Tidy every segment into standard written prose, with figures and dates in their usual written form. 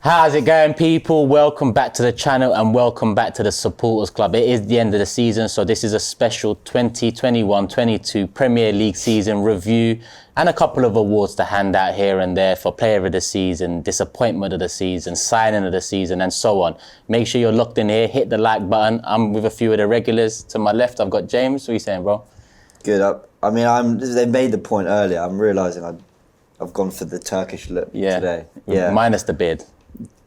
How's it going, people? Welcome back to the channel and welcome back to the Supporters Club. It is the end of the season, so this is a special 2021-22 Premier League season review and a couple of awards to hand out here and there for Player of the Season, Disappointment of the Season, Signing of the Season, and so on. Make sure you're locked in here, hit the like button. I'm with a few of the regulars. To my left, I've got James. What are you saying, bro? Good. They made the point earlier. I'm realising I've gone for the Turkish look today. Yeah. Minus the beard.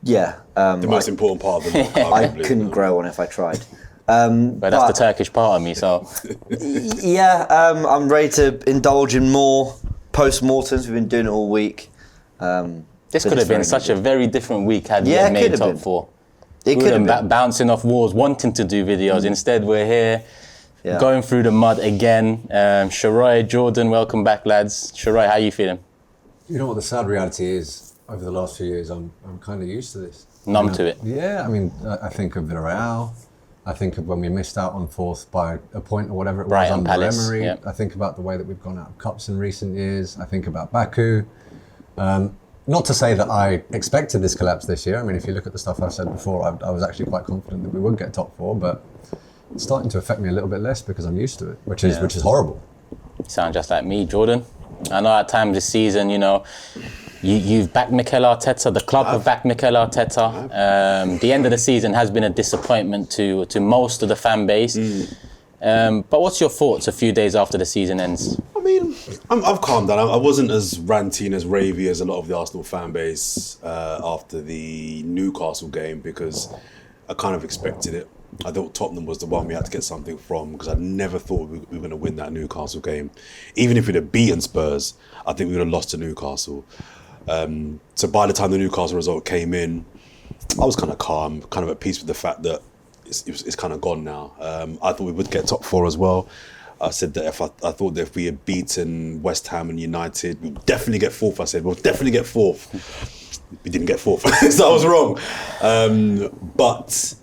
Yeah. The most important part of the look. I couldn't grow one if I tried. But that's the Turkish part of me, so... I'm ready to indulge in more post-mortems. We've been doing it all week. This could have been such a very different week had we made top four. It could have been. Bouncing off walls, wanting to do videos. Instead, we're here, going through the mud again. Sheroy, Jordan, welcome back, lads. Sheroy, how are you feeling? You know what the sad reality is? Over the last few years, I'm kind of used to this. Numb to it. Yeah, I mean, I think of Villarreal. I think of when we missed out on fourth by a point or whatever it was under Emery. Yeah. I think about the way that we've gone out of cups in recent years. I think about Baku. Not to say that I expected this collapse this year. I mean, if you look at the stuff I've said before, I was actually quite confident that we would get top four, but it's starting to affect me a little bit less because I'm used to it, which is horrible. You sound just like me, Jordan. I know at times this season, you've backed Mikel Arteta, the club have backed Mikel Arteta. The end of the season has been a disappointment to most of the fan base. But what's your thoughts a few days after the season ends? I mean, I've calmed down. I wasn't as ranty and as ravey as a lot of the Arsenal fan base after the Newcastle game because I kind of expected it. I thought Tottenham was the one we had to get something from because I never thought we were going to win that Newcastle game. Even if we'd have beaten Spurs, I think we would have lost to Newcastle. So by the time the Newcastle result came in, I was kind of calm, kind of at peace with the fact that it's kind of gone now. I thought we would get top four as well. I said that I thought that if we had beaten West Ham and United, we'd definitely get fourth. I said, we'll definitely get fourth. We didn't get fourth, so I was wrong. But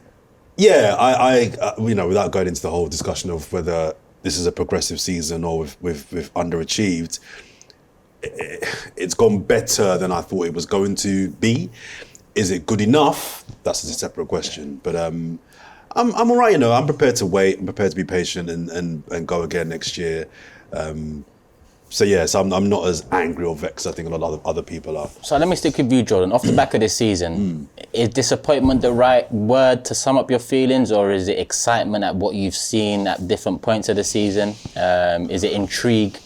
yeah, I without going into the whole discussion of whether this is a progressive season or we've underachieved, it's gone better than I thought it was going to be. Is it good enough? That's a separate question. But I'm all right. I'm prepared to wait. I'm prepared to be patient and go again next year. So I'm not as angry or vexed. I think a lot of other people are. So let me stick with you, Jordan. Off the back of this season, is disappointment the right word to sum up your feelings, or is it excitement at what you've seen at different points of the season? Is it intrigue?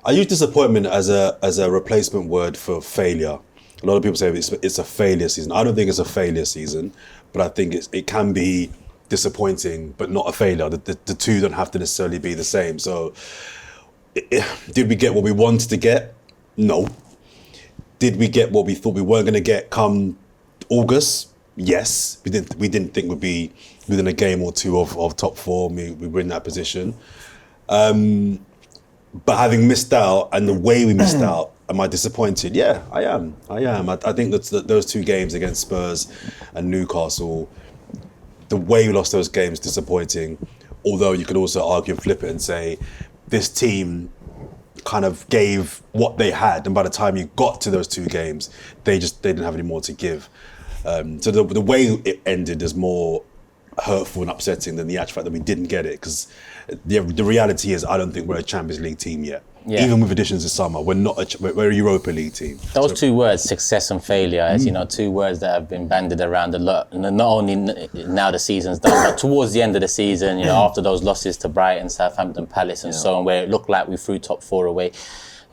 I use disappointment as a replacement word for failure. A lot of people say it's a failure season. I don't think it's a failure season, but I think it can be disappointing, but not a failure. The two don't have to necessarily be the same. So, did we get what we wanted to get? No. Did we get what we thought we weren't going to get come August? Yes. We didn't think we'd be within a game or two of top four. We were in that position. But having missed out and the way we missed out, am I disappointed? Yeah, I am. I think that those two games against Spurs and Newcastle, the way we lost those games, disappointing. Although you could also argue and flip it and say, this team kind of gave what they had, and by the time you got to those two games, they didn't have any more to give. So the way it ended is more hurtful and upsetting than the actual fact that we didn't get it, because the reality is I don't think we're a Champions League team yet. Yeah. Even with additions this summer, we're a Europa League team. Those two words, success and failure, as two words that have been bandied around a lot. And not only now the season's done, but towards the end of the season, after those losses to Brighton, Southampton, Palace, and so on, where it looked like we threw top four away.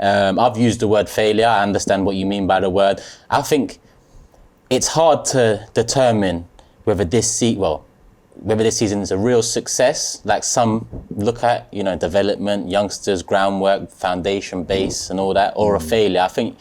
I've used the word failure. I understand what you mean by the word. I think it's hard to determine whether this season is a real success, like some look at, development, youngsters, groundwork, foundation base and all that, or a failure. I think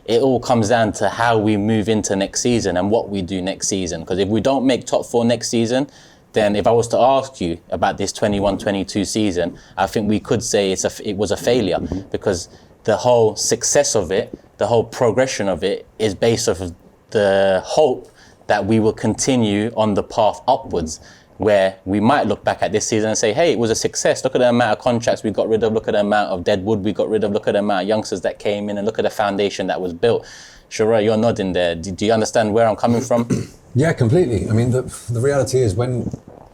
it all comes down to how we move into next season and what we do next season. Because if we don't make top four next season, then if I was to ask you about this 21-22 season, I think we could say it was a failure, because the whole success of it, the whole progression of it is based off of the hope that we will continue on the path upwards. where we might look back at this season and say, hey, it was a success. Look at the amount of contracts we got rid of. Look at the amount of dead wood we got rid of. Look at the amount of youngsters that came in, and look at the foundation that was built. Sheroy, you're nodding there. Do you understand where I'm coming from? Yeah, completely. I mean, the reality is when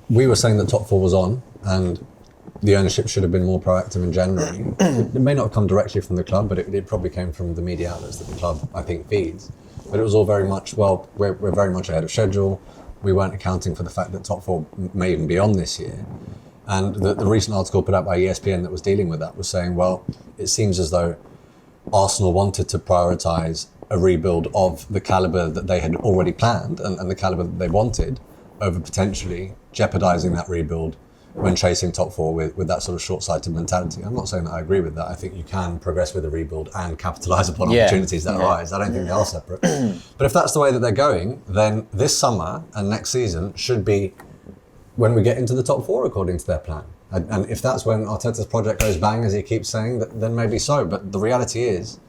we were saying that top four was on and the ownership should have been more proactive in January, it may not have come directly from the club, but it probably came from the media outlets that the club, I think, feeds. But it was all very much, well, we're very much ahead of schedule. We weren't accounting for the fact that top four may even be on this year. And the recent article put out by ESPN that was dealing with that was saying, well, it seems as though Arsenal wanted to prioritise a rebuild of the calibre that they had already planned and the calibre that they wanted over potentially jeopardising that rebuild when chasing top four with that sort of short-sighted mentality. I'm not saying that I agree with that. I think you can progress with a rebuild and capitalise upon opportunities that arise. I don't think they are separate. But if that's the way that they're going, then this summer and next season should be when we get into the top four according to their plan. And if that's when Arteta's project goes bang, as he keeps saying, then maybe so. But the reality is,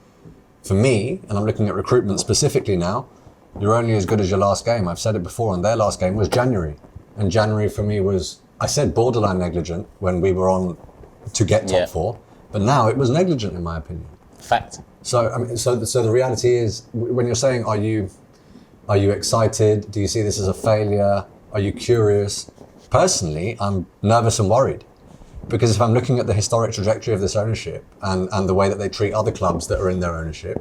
for me, and I'm looking at recruitment specifically now, you're only as good as your last game. I've said it before, and their last game was January. And January for me was, I said borderline negligent when we were on to get top four, but now it was negligent in my opinion. Fact. So I mean, so the reality is, when you're saying, are you excited? Do you see this as a failure? Are you curious? Personally, I'm nervous and worried, because if I'm looking at the historic trajectory of this ownership and the way that they treat other clubs that are in their ownership,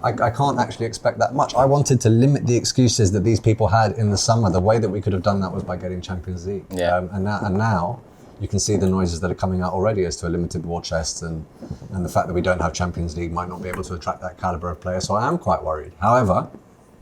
I can't actually expect that much. I wanted to limit the excuses that these people had in the summer. The way that we could have done that was by getting Champions League. And now you can see the noises that are coming out already as to a limited war chest, and the fact that we don't have Champions League might not be able to attract that calibre of player. So I am quite worried. However,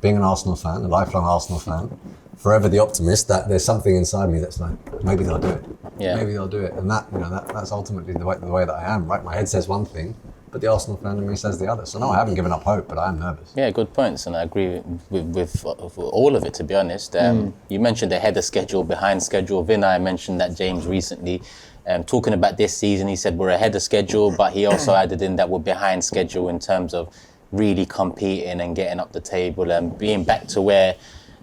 being an Arsenal fan, a lifelong Arsenal fan, forever the optimist, that there's something inside me that's like, maybe they'll do it. Maybe they'll do it. And that's ultimately the way that I am, right? My head says one thing, but the Arsenal fan in me says the other. So no, I haven't given up hope, but I am nervous. Yeah, good points, and I agree with all of it, to be honest. You mentioned ahead of schedule, behind schedule. Vinay mentioned that James recently. Talking about this season, he said we're ahead of schedule, but he also added in that we're behind schedule in terms of really competing and getting up the table and being back to where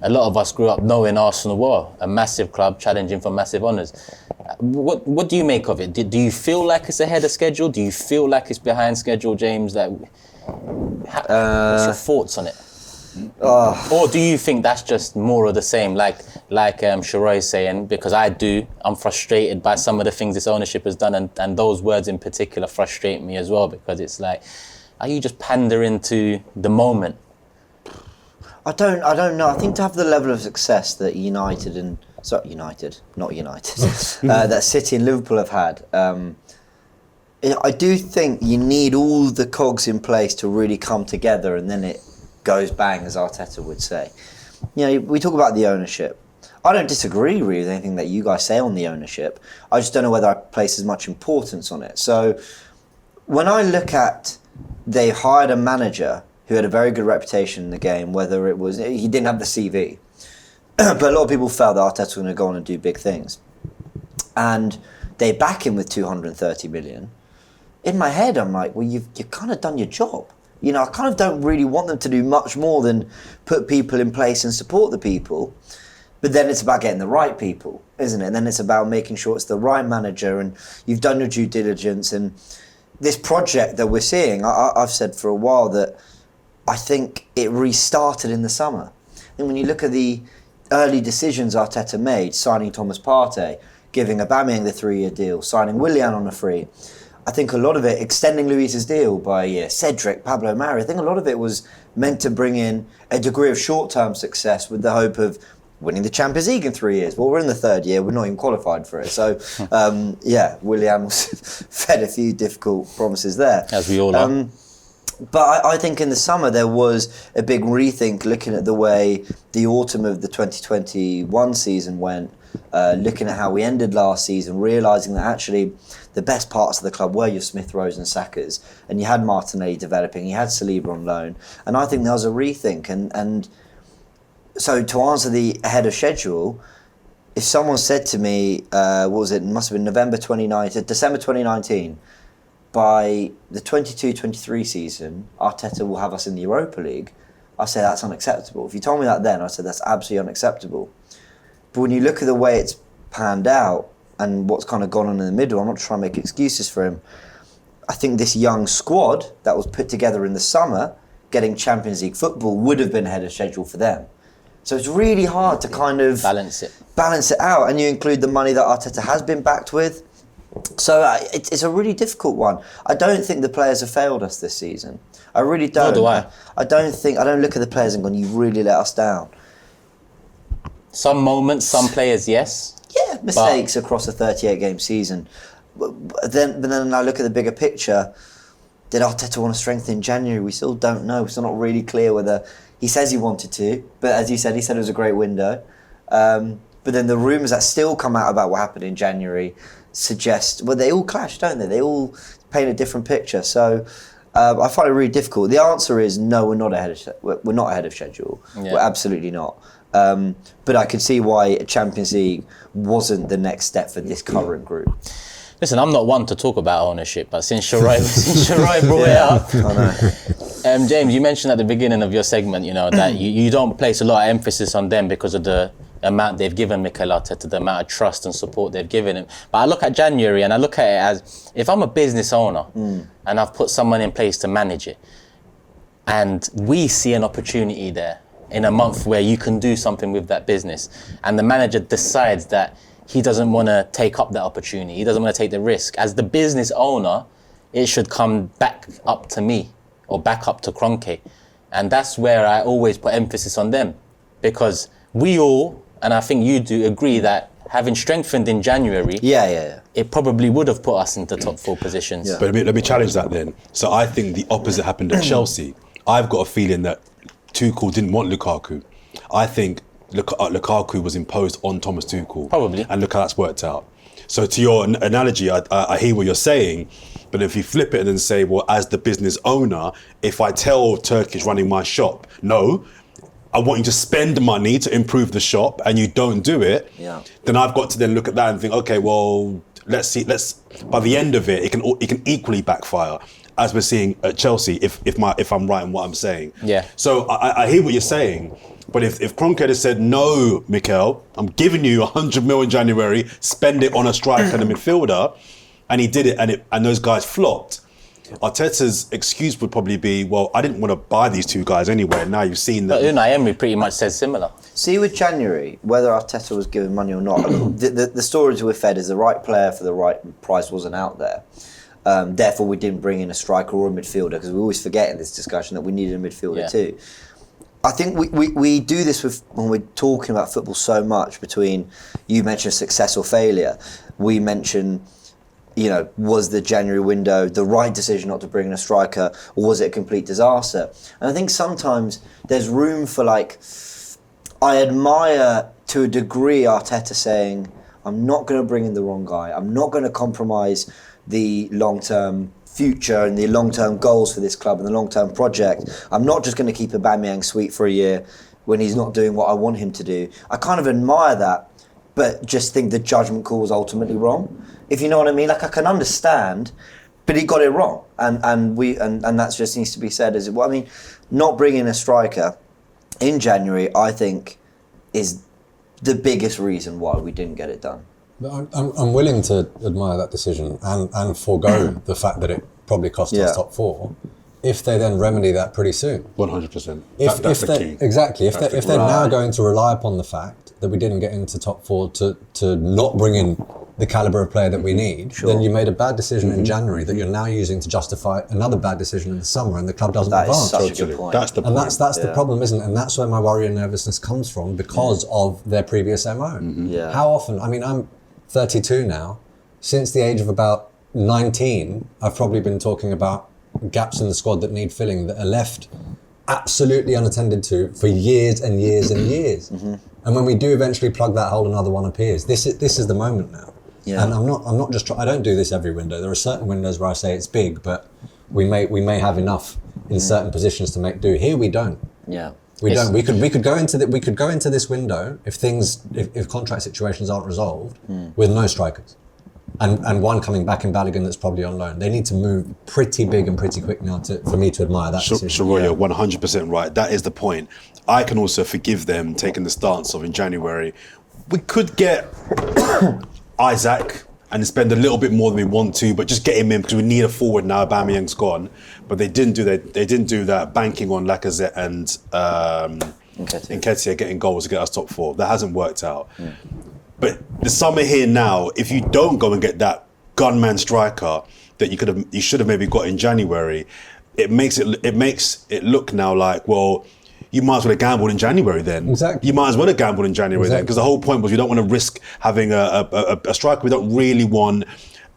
a lot of us grew up knowing Arsenal were, a massive club challenging for massive honours. What do you make of it? Do you feel like it's ahead of schedule? Do you feel like it's behind schedule, James? What's your thoughts on it? Or do you think that's just more of the same, like Sheroy is saying? Because I'm frustrated by some of the things this ownership has done, and those words in particular frustrate me as well, because it's like, are you just pandering to the moment? I don't know. I think to have the level of success that that City and Liverpool have had, I do think you need all the cogs in place to really come together, and then it goes bang, as Arteta would say. You know, we talk about the ownership. I don't disagree really with anything that you guys say on the ownership. I just don't know whether I place as much importance on it. So when I look at, they hired a manager who had a very good reputation in the game, whether it was, he didn't have the CV, but a lot of people felt that Arteta was going to go on and do big things. And they back him with 230 million. In my head, I'm like, well, you've kind of done your job. You know, I kind of don't really want them to do much more than put people in place and support the people. But then it's about getting the right people, isn't it? And then it's about making sure it's the right manager, and you've done your due diligence. And this project that we're seeing, I've said for a while that I think it restarted in the summer. And when you look at the early decisions Arteta made, signing Thomas Partey, giving Aubameyang the 3-year deal, signing Willian on a free, I think a lot of it, extending Luis's deal by a year, Cedric, Pablo Mari, I think a lot of it was meant to bring in a degree of short-term success with the hope of winning the Champions League in 3 years. Well, we're in the third year, we're not even qualified for it. So, Willian was fed a few difficult promises there. As we all are. But I think in the summer there was a big rethink, looking at the way the autumn of the 2021 season went, looking at how we ended last season, realising that actually the best parts of the club were your Smith Rowes and Sakas, and you had Martinelli developing, you had Saliba on loan, and I think there was a rethink. And so to answer the ahead of schedule, if someone said to me, what was it, must have been December 2019, by the 22-23 season, Arteta will have us in the Europa League, I say that's unacceptable. If you told me that then, I said that's absolutely unacceptable. But when you look at the way it's panned out and what's kind of gone on in the middle, I'm not trying to make excuses for him. I think this young squad that was put together in the summer, getting Champions League football, would have been ahead of schedule for them. So it's really hard to kind of balance it out. And you include the money that Arteta has been backed with. So it's a really difficult one. I don't think the players have failed us this season. I really don't. Nor do I. I don't look at the players and go, you've really let us down. Some moments, some players, yes. Yeah, mistakes across a 38-game season. But then I look at the bigger picture. Did Arteta want to strengthen in January? We still don't know. We're still not really clear whether... He says he wanted to, but as he said it was a great window. But then the rumours that still come out about what happened in January suggest... Well, they all clash, don't they? They all paint a different picture. So I find it really difficult. The answer is no, we're not ahead of schedule. Yeah. We're absolutely not. But I could see why Champions League wasn't the next step for this current group. Listen, I'm not one to talk about ownership, but since Sheroy brought it up, I know. James, you mentioned at the beginning of your segment, that you don't place a lot of emphasis on them because of the amount they've given Mikel Arteta, the amount of trust and support they've given him. But I look at January and I look at it as, if I'm a business owner and I've put someone in place to manage it, and we see an opportunity there in a month where you can do something with that business, and the manager decides that he doesn't want to take up that opportunity, he doesn't want to take the risk. As the business owner, it should come back up to me or back up to Kroenke. And that's where I always put emphasis on them, because we all, and I think you do, agree that having strengthened in January, it probably would have put us into top 4 positions. Yeah. But let me challenge that then. So I think the opposite happened at Chelsea. I've got a feeling that Tuchel didn't want Lukaku. I think Lukaku was imposed on Thomas Tuchel. Probably. And look how that's worked out. So to your analogy, I hear what you're saying, but if you flip it and then say, well, as the business owner, if I tell Turkish running my shop, no, I want you to spend money to improve the shop, and you don't do it, then I've got to then look at that and think, okay, well, let's see, by the end of it, it can equally backfire, as we're seeing at Chelsea, if I'm right in what I'm saying. Yeah. So I hear what you're saying, but if Kroenke had said, no, Mikel, I'm giving you 100 mil in January, spend it on a striker and a midfielder, and he did it, and those guys flopped, Arteta's excuse would probably be, well, I didn't want to buy these two guys anyway. Now you've seen that. But Unai Emery pretty much says similar. See, with January, whether Arteta was given money or not, the stories we're fed is the right player for the right price wasn't out there. Therefore, we didn't bring in a striker or a midfielder, because we always forget in this discussion that we needed a midfielder too. I think we do this when we're talking about football so much. Between, you mentioned success or failure, we mention, was the January window the right decision not to bring in a striker, or was it a complete disaster? And I think sometimes there's room for, I admire to a degree Arteta saying, I'm not going to bring in the wrong guy, I'm not going to compromise the long-term future and the long-term goals for this club and the long-term project. I'm not just going to keep Aubameyang sweet for a year when he's not doing what I want him to do. I kind of admire that, but just think the judgment call was ultimately wrong. If you know what I mean, I can understand, but he got it wrong, and that just needs to be said. Not bringing a striker in January, I think, is the biggest reason why we didn't get it done. I'm willing to admire that decision and forego the fact that it probably cost us top 4, if they then remedy that pretty soon. 100%. That's the key. Exactly. If they're now going to rely upon the fact that we didn't get into top 4 to not bring in the calibre of player that we need, then you made a bad decision in January that you're now using to justify another bad decision in the summer, and the club doesn't advance. That is such a good point. That's the point. And that's the problem, isn't it? And that's where my worry and nervousness comes from, because of their previous MO. How often, I'm 32 now, since the age of about 19, I've probably been talking about gaps in the squad that need filling, that are left absolutely unattended to for years and years and years. And when we do eventually plug that hole, another one appears. This is the moment now. And I'm not just I don't do this every window. There are certain windows where I say it's big, but we may have enough in certain positions to make do. Here we don't. We don't. We could go into this window if contract situations aren't resolved with no strikers, and one coming back in Balogun that's probably on loan. They need to move pretty big and pretty quick now for me to admire that decision. Sheroy, you're 100% right. That is the point. I can also forgive them taking the stance of in January, we could get Isaac and spend a little bit more than we want to, but just get him in because we need a forward now. Aubameyang's gone, but they didn't do that. They didn't do that. Banking on Lacazette and Nketiah getting goals to get us top 4. That hasn't worked out. But the summer here now, if you don't go and get that gunman striker that you should have maybe got in January, it makes it look now like, well, you might as well have gambled in January then. Exactly. You might as well have gambled in January then, because the whole point was you don't want to risk having a striker we don't really want,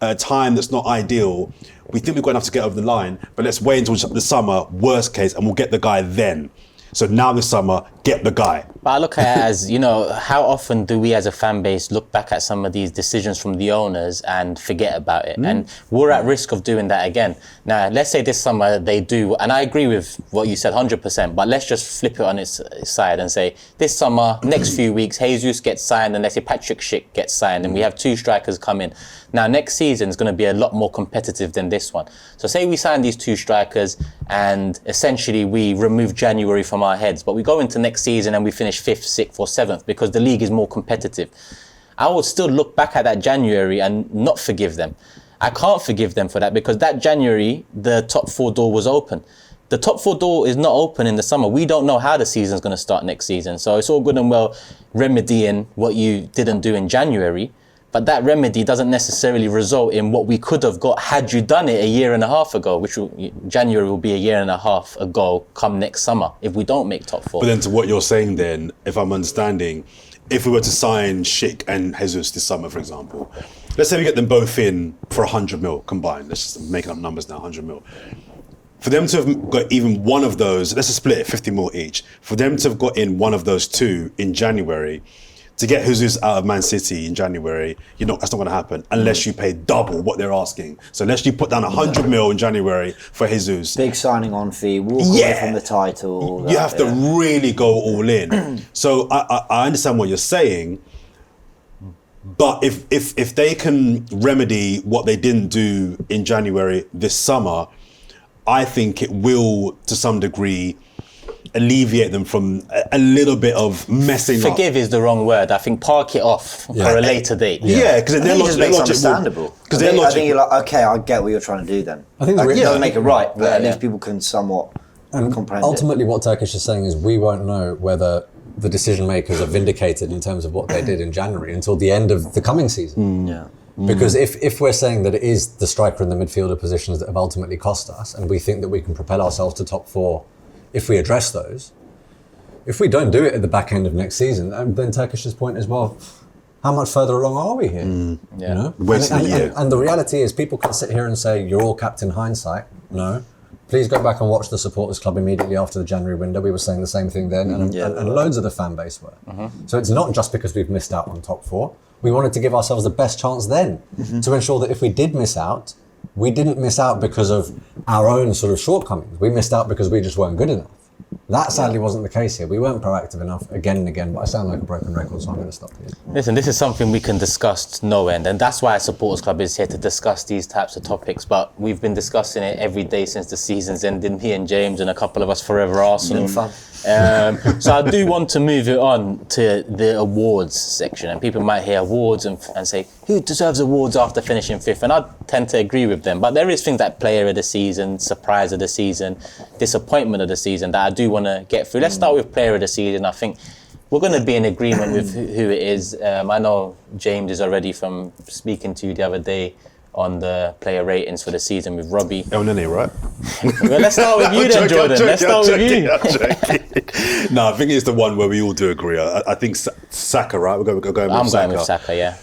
a time that's not ideal. We think we've got enough to get over the line, but let's wait until the summer, worst case, and we'll get the guy then. So now this summer, get the guy. But I look at it as, how often do we as a fan base look back at some of these decisions from the owners and forget about it? And we're at risk of doing that again. Now, let's say this summer they do, and I agree with what you said 100%, but let's just flip it on its side and say this summer, next few weeks, Jesus gets signed and let's say Patrick Schick gets signed and we have 2 strikers come in. Now, next season is going to be a lot more competitive than this one. So say we sign these 2 strikers and essentially we remove January from our heads, but we go into next season and we finish 5th, 6th or 7th because the league is more competitive. I will still look back at that January and not forgive them. I can't forgive them for that because that January, the top 4 door was open. The top 4 door is not open in the summer. We don't know how the season's going to start next season. So it's all good and well remedying what you didn't do in January, but that remedy doesn't necessarily result in what we could have got had you done it a year and a half ago, January will be a year and a half ago come next summer if we don't make top 4. But then to what you're saying then, if I'm understanding, if we were to sign Schick and Jesus this summer, for example, let's say we get them both in for 100 mil combined. Let's just making up numbers now, 100 mil. For them to have got even one of those, let's just split it 50 mil each. For them to have got in one of those 2 in January, to get Jesus out of Man City in January, that's not going to happen unless you pay double what they're asking. So unless you put down 100 mil in January for Jesus. Big signing on fee, walk away from the title. You have to really go all in. So I understand what you're saying, but if they can remedy what they didn't do in January this summer, I think it will, to some degree, alleviate them from a little bit of messing up. Forgive is the wrong word. I think park it off for a later date. Yeah, because then it just makes it understandable. Because I think you're like, okay, I get what you're trying to do then. I think it doesn't make it right, but at least people can somewhat comprehend ultimately what Turkish is saying is we won't know whether the decision makers are vindicated in terms of what they did in January until the end of the coming season. Because if we're saying that it is the striker and the midfielder positions that have ultimately cost us, and we think that we can propel ourselves to top 4 if we address those, if we don't do it at the back end of next season, then Turkish's point is, well, how much further along are we here? And the reality is people can sit here and say, you're all capped in hindsight. No. Please go back and watch the Supporters Club immediately after the January window. We were saying the same thing then, and loads of the fan base were. So it's not just because we've missed out on top 4. We wanted to give ourselves the best chance then to ensure that if we did miss out, we didn't miss out because of our own sort of shortcomings. We missed out because we just weren't good enough. That sadly wasn't the case here. We weren't proactive enough again and again, but I sound like a broken record, so I'm going to stop here. Listen, this is something we can discuss no end, and that's why Supporters Club is here to discuss these types of topics, but we've been discussing it every day since the season's ended, me and James and a couple of us Forever Arsenal. Fun. So I do want to move it on to the awards section, and people might hear awards and say, who deserves awards after finishing 5th? And I tend to agree with them, but there is things like player of the season, surprise of the season, disappointment of the season that I do want to get through. Let's start with player of the season. I think we're going to be in agreement with who it is. I know James is already from speaking to you the other day on the player ratings for the season with Robbie. El Nene, right? Well, let's start with you then, Jordan. Let's start with you. No, I think it's the one where we all do agree. I think Saka, right? We're going with Saka. I'm going with Saka, yeah.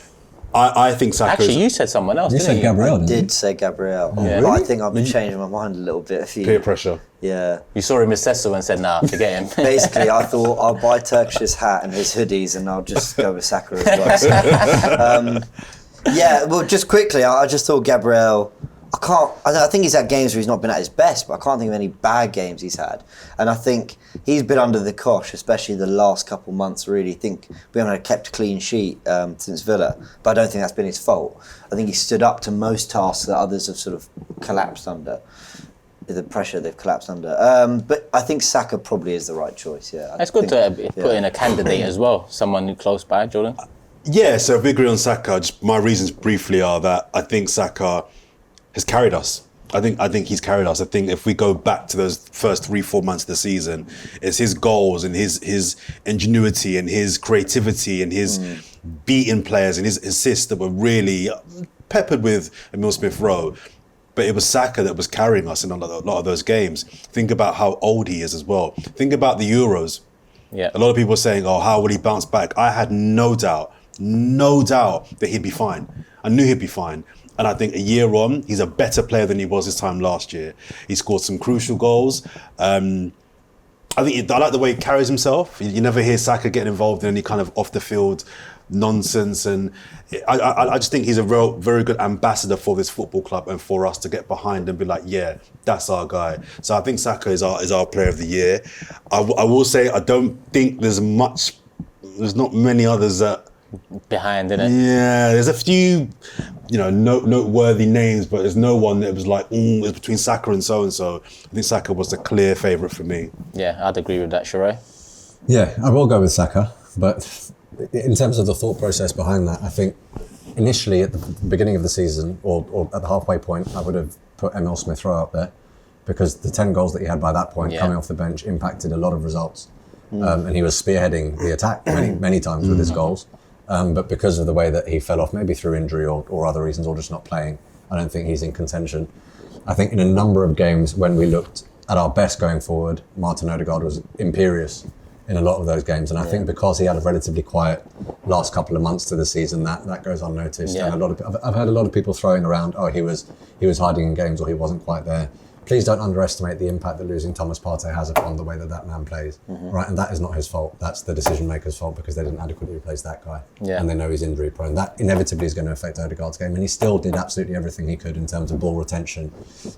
I think Saka. Actually, you said someone else. You said Gabriel. I did say Gabriel. Yeah. But I think I've been changing my mind a little bit. Peer pressure. Yeah. You saw him with Cecil and said, nah, forget him. Basically, I thought I'll buy Turkish's hat and his hoodies and I'll just go with Saka as well. Yeah, well, just quickly, I just thought Gabriel, I think he's had games where he's not been at his best, but I can't think of any bad games he's had. And I think he's been under the cosh, especially the last couple months, really. I think we haven't kept a clean sheet since Villa, but I don't think that's been his fault. I think he stood up to most tasks that others have sort of collapsed under, the pressure they've collapsed under. But I think Saka probably is the right choice, yeah. It's good to put in a candidate as well, someone close by, Jordan. Yeah, so if we agree on Saka, just my reasons briefly are that I think Saka has carried us. I think he's carried us. I think if we go back to those first 3-4 months of the season, it's his goals and his ingenuity and his creativity and his beating players and his assists that were really peppered with Emil Smith-Rowe. But it was Saka that was carrying us in a lot of those games. Think about how old he is as well. Think about the Euros. Yeah. A lot of people are saying, oh, how will he bounce back? I had no doubt that he'd be fine. I knew he'd be fine. And I think a year on, he's a better player than he was this time last year. He scored some crucial goals. I like the way he carries himself. You never hear Saka getting involved in any kind of off-the-field nonsense. And I just think he's a very good ambassador for this football club and for us to get behind and be like, yeah, that's our guy. So I think Saka is our player of the year. I will say I don't think there's not many others that behind, isn't it? Yeah, there's a few, noteworthy names, but there's no one that was like, it's between Saka and so-and-so. I think Saka was the clear favourite for me. Yeah, I'd agree with that, Sheroy. Yeah, I will go with Saka, but in terms of the thought process behind that, I think initially at the beginning of the season or at the halfway point, I would have put Emil Smith-Rowe up there because the 10 goals that he had by that point coming off the bench impacted a lot of results. And he was spearheading the attack many times with his goals. But because of the way that he fell off, maybe through injury or other reasons, or just not playing, I don't think he's in contention. I think in a number of games when we looked at our best going forward, Martin Odegaard was imperious in a lot of those games. And I think because he had a relatively quiet last couple of months to the season, that goes unnoticed. Yeah. And I've heard a lot of people throwing around, he was hiding in games or he wasn't quite there. Please don't underestimate the impact that losing Thomas Partey has upon the way that man plays, right? And that is not his fault. That's the decision maker's fault because they didn't adequately replace that guy. Yeah. And they know he's injury prone. That inevitably is going to affect Odegaard's game. And he still did absolutely everything he could in terms of ball retention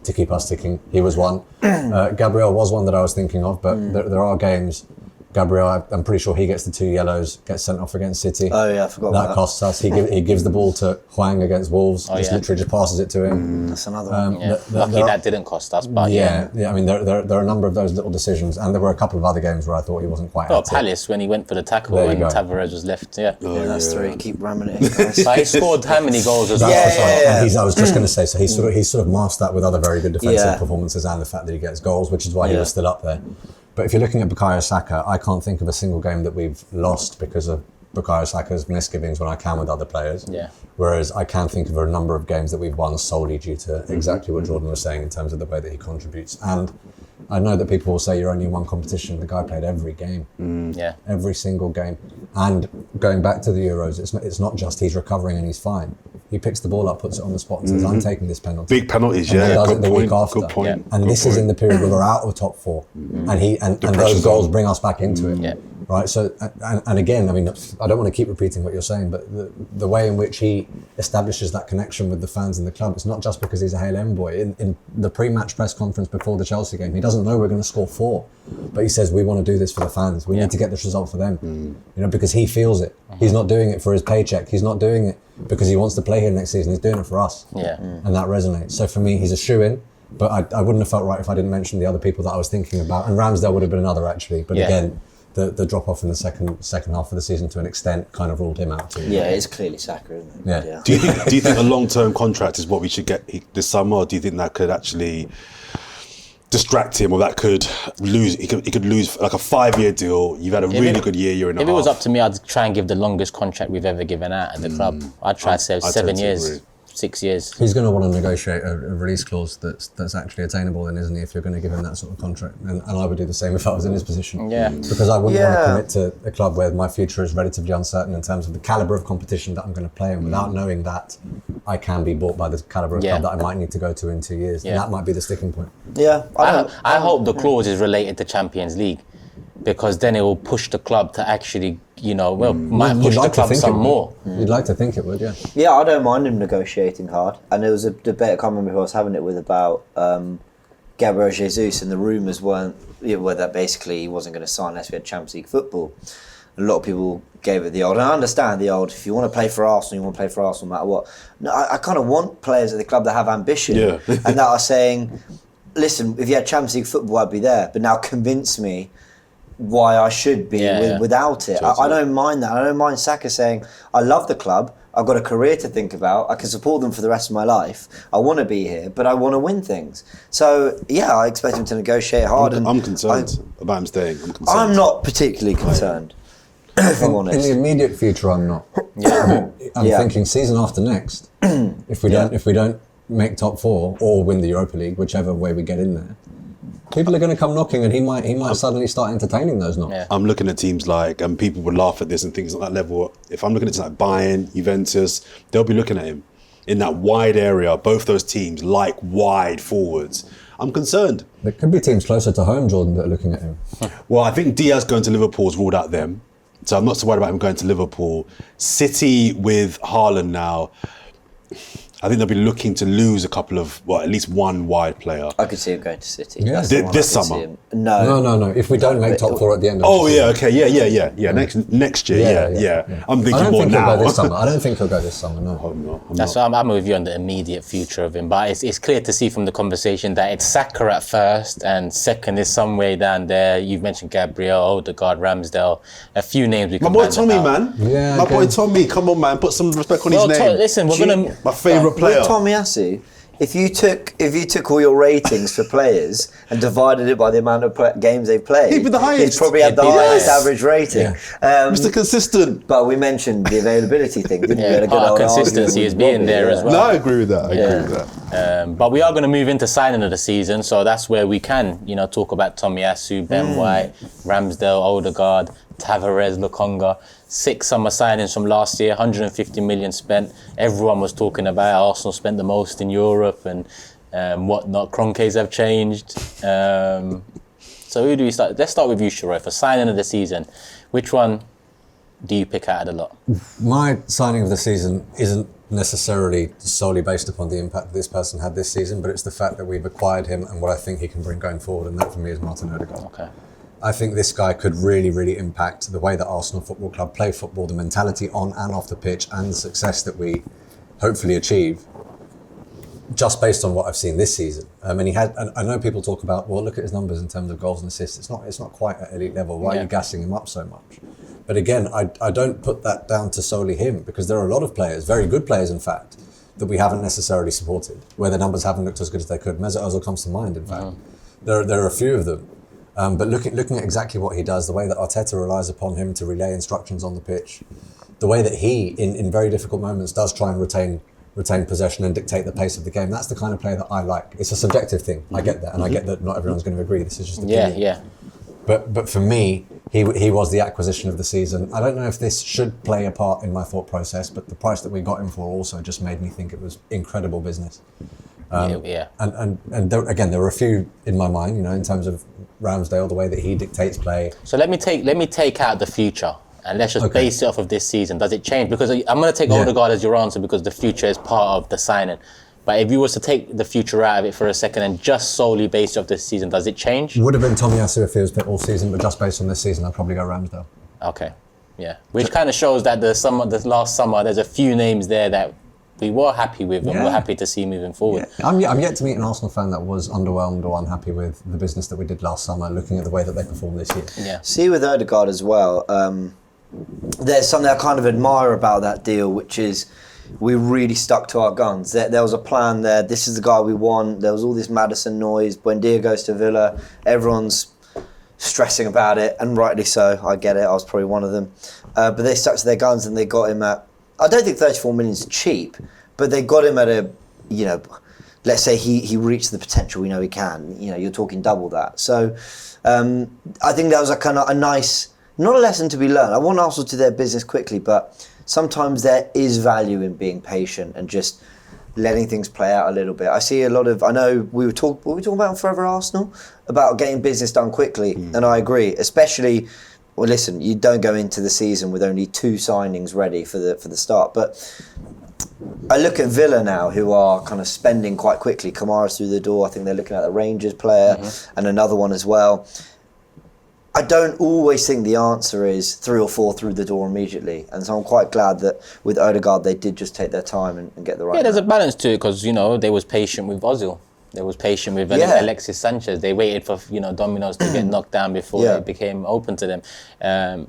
to keep us ticking. He was one. Gabriel was one that I was thinking of, but there are games. Gabriel, I'm pretty sure he gets the 2 yellows, gets sent off against City. Oh yeah, I forgot about that. That costs us. He gives the ball to Hwang against Wolves. Literally just passes it to him. That's another one. Lucky that didn't cost us, but yeah. I mean, there are a number of those little decisions, and there were a couple of other games where I thought he wasn't quite. Palace when he went for the tackle and Tavares was left. Yeah, that's 3. Keep ramming it in, guys. But he scored how many goals as well? And I was just going to say, so he sort of masked that with other very good defensive performances and the fact that he gets goals, which is why he was still up there. But if you're looking at Bukayo Saka, I can't think of a single game that we've lost because of Bukayo Saka's misgivings when I can with other players. Yeah. Whereas I can think of a number of games that we've won solely due to exactly what Jordan was saying in terms of the way that he contributes. And I know that people will say you're only in one competition. The guy played every game. Every single game. And going back to the Euros, it's not just he's recovering and he's fine. He picks the ball up, puts it on the spot and says, I'm taking this penalty. Big penalties, and yeah. Good point. And this is in the period where we're out of top 4. And those goals bring us back into it. Yeah. Right. So, and again, I mean, I don't want to keep repeating what you're saying, but the way in which he establishes that connection with the fans in the club, it's not just because he's a Hale End boy. In the pre-match press conference before the Chelsea game, he doesn't know we're going to score 4, but he says we want to do this for the fans. We need to get this result for them, because he feels it. He's not doing it for his paycheck. He's not doing it because he wants to play here next season. He's doing it for us. And that resonates. So for me, he's a shoo-in. But I wouldn't have felt right if I didn't mention the other people that I was thinking about. And Ramsdale would have been another, actually. But again, the drop-off in the second half of the season to an extent kind of ruled him out too. Yeah, it's clearly Saka, isn't it? Yeah. Do you think a long-term contract is what we should get this summer, or do you think that could actually distract him, or that could lose? He could lose like a 5-year deal. You've had a really good year and a half. If it was up to me, I'd try and give the longest contract we've ever given out at the club. I'd try to say 7 years. Agree. 6 years. He's going to want to negotiate a release clause that's actually attainable, then, isn't he? If you're going to give him that sort of contract, and I would do the same if I was in his position. Yeah. Because I wouldn't want to commit to a club where my future is relatively uncertain in terms of the calibre of competition that I'm going to play in, without knowing that I can be bought by the calibre of club that I might need to go to in 2 years. And that might be the sticking point. Yeah. I hope the clause is related to Champions League, because then it will push the club to actually, might push the club some more. You'd like to think it would, yeah. Yeah, I don't mind him negotiating hard. And there was a debate, I can't remember who I was having it with, about Gabriel Jesus, and the rumours weren't, that basically he wasn't going to sign unless we had Champions League football. A lot of people gave it the old, and I understand the old, if you want to play for Arsenal, you want to play for Arsenal no matter what. No, I kind of want players at the club that have ambition and that are saying, listen, if you had Champions League football, I'd be there. But now convince me why I should be without it. Totally. I don't mind that. I don't mind Saka saying, I love the club, I've got a career to think about, I can support them for the rest of my life, I want to be here, but I want to win things. So, yeah, I expect him to negotiate hard. I'm concerned about him staying. I'm not particularly concerned, if I'm honest. In the immediate future, I'm not. I'm thinking season after next, if we don't make top 4 or win the Europa League, whichever way we get in there, people are going to come knocking, and he might suddenly start entertaining those knocks. Yeah. I'm looking at teams like, and people would laugh at this and things at that level. If I'm looking at teams like Bayern, Juventus, they'll be looking at him in that wide area. Both those teams like wide forwards. I'm concerned. There could be teams closer to home, Jordan, that are looking at him. Well, I think Diaz going to Liverpool's ruled out them. So I'm not so worried about him going to Liverpool. City with Haaland now, I think they'll be looking to lose a couple of, at least one wide player. I could see him going to City. Yeah. This summer? No. If we don't make top 4 at the end of the season. Yeah. Next year, yeah. I'm thinking more now. I don't think he'll go this summer, no. That's why I'm with you on the immediate future of him. But it's clear to see from the conversation that it's Saka at first, and second is somewhere down there. You've mentioned Gabriel, Odegaard, Ramsdale, a few names we can My boy Tommy, man. Yeah, my boy Tommy, come on, man. Put some respect on his name. Listen, we're going to... My favourite player. With Tomiyasu, if you took all your ratings for players and divided it by the amount of games they've played, he'd be the highest. He'd probably have the highest average rating. Mr. Consistent. But we mentioned the availability thing, didn't we? Had a good old consistency is being there as well. No, I agree with that. But we are going to move into signing of the season, so that's where we can, talk about Tomiyasu, Ben White, Ramsdale, Odegaard, Tavares, Lokonga. 6 summer signings from last year, 150 million spent. Everyone was talking about Arsenal spent the most in Europe and whatnot. Kroenkes have changed. So who do we start? Let's start with you, Sheroy, for signing of the season. Which one do you pick out of the lot? My signing of the season isn't necessarily solely based upon the impact that this person had this season, but it's the fact that we've acquired him and what I think he can bring going forward, and that for me is Martin Odegaard. Okay. I think this guy could really, really impact the way that Arsenal Football Club play football, the mentality on and off the pitch, and the success that we hopefully achieve, just based on what I've seen this season. And I know people talk about, well, look at his numbers in terms of goals and assists. It's not quite at elite level. Why are you gassing him up so much? But again, I don't put that down to solely him, because there are a lot of players, very good players in fact, that we haven't necessarily supported, where their numbers haven't looked as good as they could. Mesut Ozil comes to mind, in fact. There are a few of them. But looking at exactly what he does, the way that Arteta relies upon him to relay instructions on the pitch, the way that he, in very difficult moments, does try and retain possession and dictate the pace of the game, that's the kind of player that I like. It's a subjective thing, I get that, and I get that not everyone's going to agree, this is just opinion. Yeah. But for me, he was the acquisition of the season. I don't know if this should play a part in my thought process, but the price that we got him for also just made me think it was incredible business. And there were a few in my mind, in terms of Ramsdale, the way that he dictates play. So let me take out the future and let's just base it off of this season. Does it change? Because I'm going to take Odegaard as your answer because the future is part of the signing. But if you was to take the future out of it for a second and just solely base it off this season, does it change? Would have been Tomiyasu if he was fit all season, but just based on this season, I'd probably go Ramsdale. Okay, yeah. Which kind of shows that the last summer, there's a few names there that we were happy with and we're happy to see moving forward. Yeah. I'm yet to meet an Arsenal fan that was underwhelmed or unhappy with the business that we did last summer, looking at the way that they performed this year. Yeah. See, with Odegaard as well, there's something I kind of admire about that deal, which is we really stuck to our guns. There was a plan there. This is the guy we want. There was all this Maddison noise. Buendia goes to Villa. Everyone's stressing about it, and rightly so. I get it. I was probably one of them. But they stuck to their guns and they got him at, I don't think 34 million is cheap, but they got him at a, let's say he reached the potential we know he can. You're talking double that. So I think that was a kind of a nice, not a lesson to be learned. I want Arsenal to do their business quickly, but sometimes there is value in being patient and just letting things play out a little bit. I see a lot of, I know we were talking about Forever Arsenal, about getting business done quickly, and I agree, especially. Well, listen, you don't go into the season with only 2 signings ready for the start. But I look at Villa now, who are kind of spending quite quickly. Kamara's through the door. I think they're looking at the Rangers player and another one as well. I don't always think the answer is 3 or 4 through the door immediately. And so I'm quite glad that with Odegaard, they did just take their time and get the right. Yeah, there's a balance to it because, they was patient with Ozil. They was patient with Alexis Sanchez. They waited for dominoes to get knocked down before it became open to them.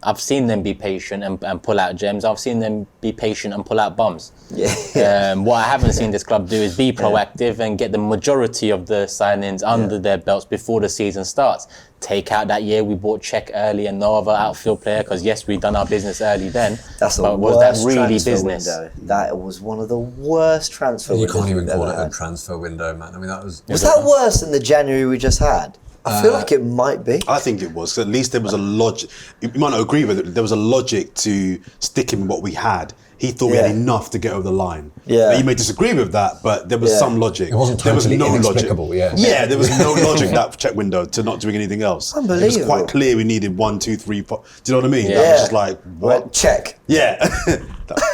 I've seen them be patient and pull out gems. I've seen them be patient and pull out bombs. What I haven't seen this club do is be proactive and get the majority of the signings under their belts before the season starts. Take out that year we bought Czech early and no other outfield player, because yes, we've done our business early then. That's the but worst was that really transfer business? Window. That was one of the worst transfer windows. You can't even call it a transfer window, man. I mean, that was. Was that worse than the January we just had? I feel like it might be. I think it was. 'Cause at least there was a logic. You might not agree with it. There was a logic to sticking with what we had. He thought we had enough to get over the line. Yeah. Now, you may disagree with that, but there was some logic. It wasn't totally inexplicable, Yeah, there was no logic that check window to not doing anything else. Unbelievable. It was quite clear we needed 1, 2, 3, 4. Do you know what I mean? Yeah. That was just like, what? Well, check. Yeah.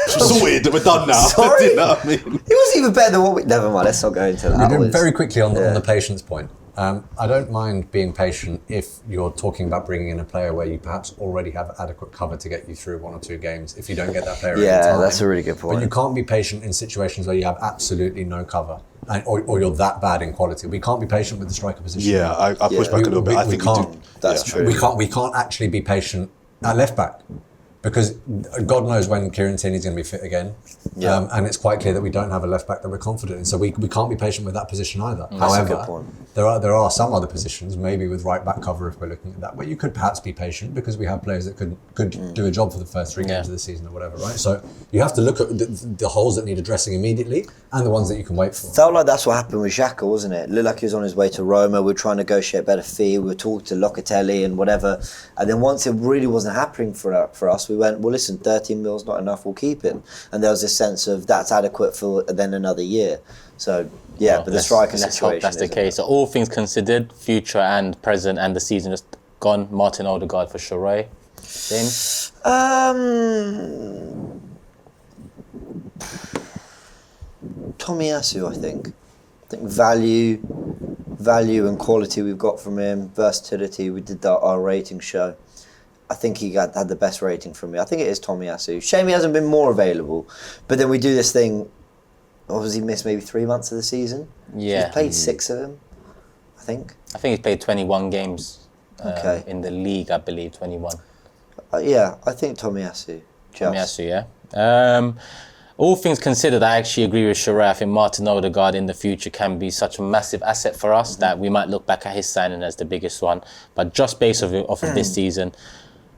Sorted. We're done now. Sorry? You know what I mean? It was even better than what we... Never mind, let's not go into that. Very quickly on the patience point. I don't mind being patient if you're talking about bringing in a player where you perhaps already have adequate cover to get you through 1 or 2 games if you don't get that player in time. That's a really good point. But you can't be patient in situations where you have absolutely no cover or you're that bad in quality. We can't be patient with the striker position. Yeah, I push back a little bit. I think we do. That's true. We can't actually be patient at left back, because God knows when Kieran Tierney's going to be fit again. And it's quite clear that we don't have a left back that we're confident in. So we can't be patient with that position either. However, there are some other positions, maybe with right back cover if we're looking at that, where you could perhaps be patient because we have players that could do a job for the first 3 games of the season or whatever, right? So you have to look at the holes that need addressing immediately and the ones that you can wait for. Felt like that's what happened with Xhaka, wasn't it? Looked like he was on his way to Roma. We were trying to negotiate better fee. We were talking to Locatelli and whatever. And then once it really wasn't happening for us, we went, well, listen, 13 mil's not enough, we'll keep him. And there was this sense of that's adequate for then another year. So, but the striker situation. Let's hope that's the case. So all things considered, future and present and the season just gone, Martin Odegaard for Sheroy. James? Tomiyasu, I think. I think value and quality we've got from him, versatility. We did our rating show. I think he had the best rating from me. I think it is Tomiyasu. Shame he hasn't been more available. But then we do this thing. Obviously, he missed maybe 3 months of the season. Yeah. He's played 6 of them, I think. I think he's played 21 games in the league, I believe, 21. I think Tomiyasu. Tomiyasu, yeah. All things considered, I actually agree with Sheroy. I think Martin Odegaard in the future can be such a massive asset for us that we might look back at his signing as the biggest one. But just based off of this season,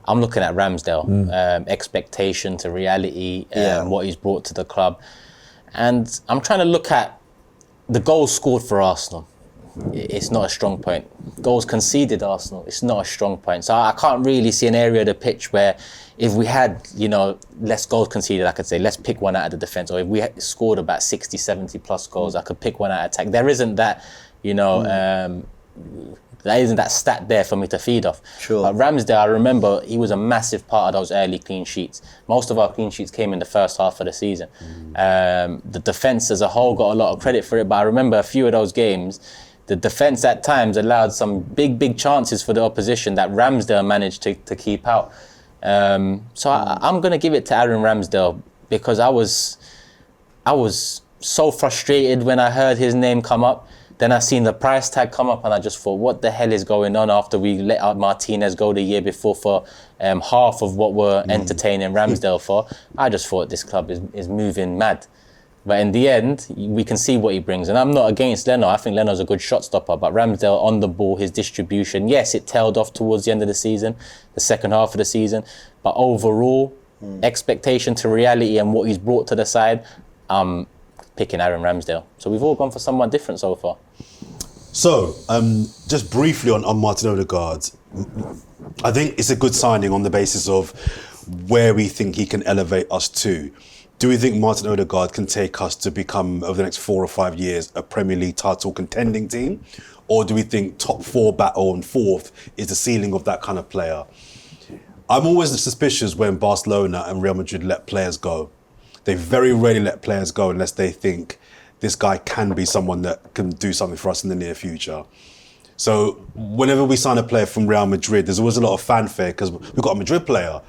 I'm looking at Ramsdale. Expectation to reality, what he's brought to the club. And I'm trying to look at the goals scored for Arsenal. It's not a strong point. Goals conceded Arsenal, it's not a strong point. So I can't really see an area of the pitch where if we had, less goals conceded, I could say, let's pick one out of the defence. Or if we had scored about 60, 70 plus goals, I could pick one out of attack. There isn't that, there isn't that stat there for me to feed off. Sure. But Ramsdale, I remember he was a massive part of those early clean sheets. Most of our clean sheets came in the first half of the season. The defence as a whole got a lot of credit for it, but I remember a few of those games, the defence at times allowed some big chances for the opposition that Ramsdale managed to keep out. So I'm going to give it to Aaron Ramsdale because I was so frustrated when I heard his name come up. Then I seen the price tag come up and I just thought, what the hell is going on after we let out Martinez go the year before for half of what we're entertaining Ramsdale for. I just thought this club is moving mad. But in the end, we can see what he brings. And I'm not against Leno. I think Leno's a good shot stopper. But Ramsdale on the ball, his distribution, yes, it tailed off towards the end of the season, the second half of the season. But overall, expectation to reality and what he's brought to the side, picking Aaron Ramsdale. So we've all gone for someone different so far. So, just briefly on Martin Odegaard, I think it's a good signing on the basis of where we think he can elevate us to. Do we think Martin Odegaard can take us to become, over the next 4 or 5 years, a Premier League title contending team? Or do we think top 4 battle and 4th is the ceiling of that kind of player? I'm always suspicious when Barcelona and Real Madrid let players go. They very rarely let players go unless they think this guy can be someone that can do something for us in the near future. So whenever we sign a player from Real Madrid, there's always a lot of fanfare because we've got a Madrid player.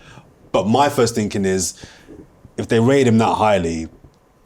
But my first thinking is, if they rate him that highly,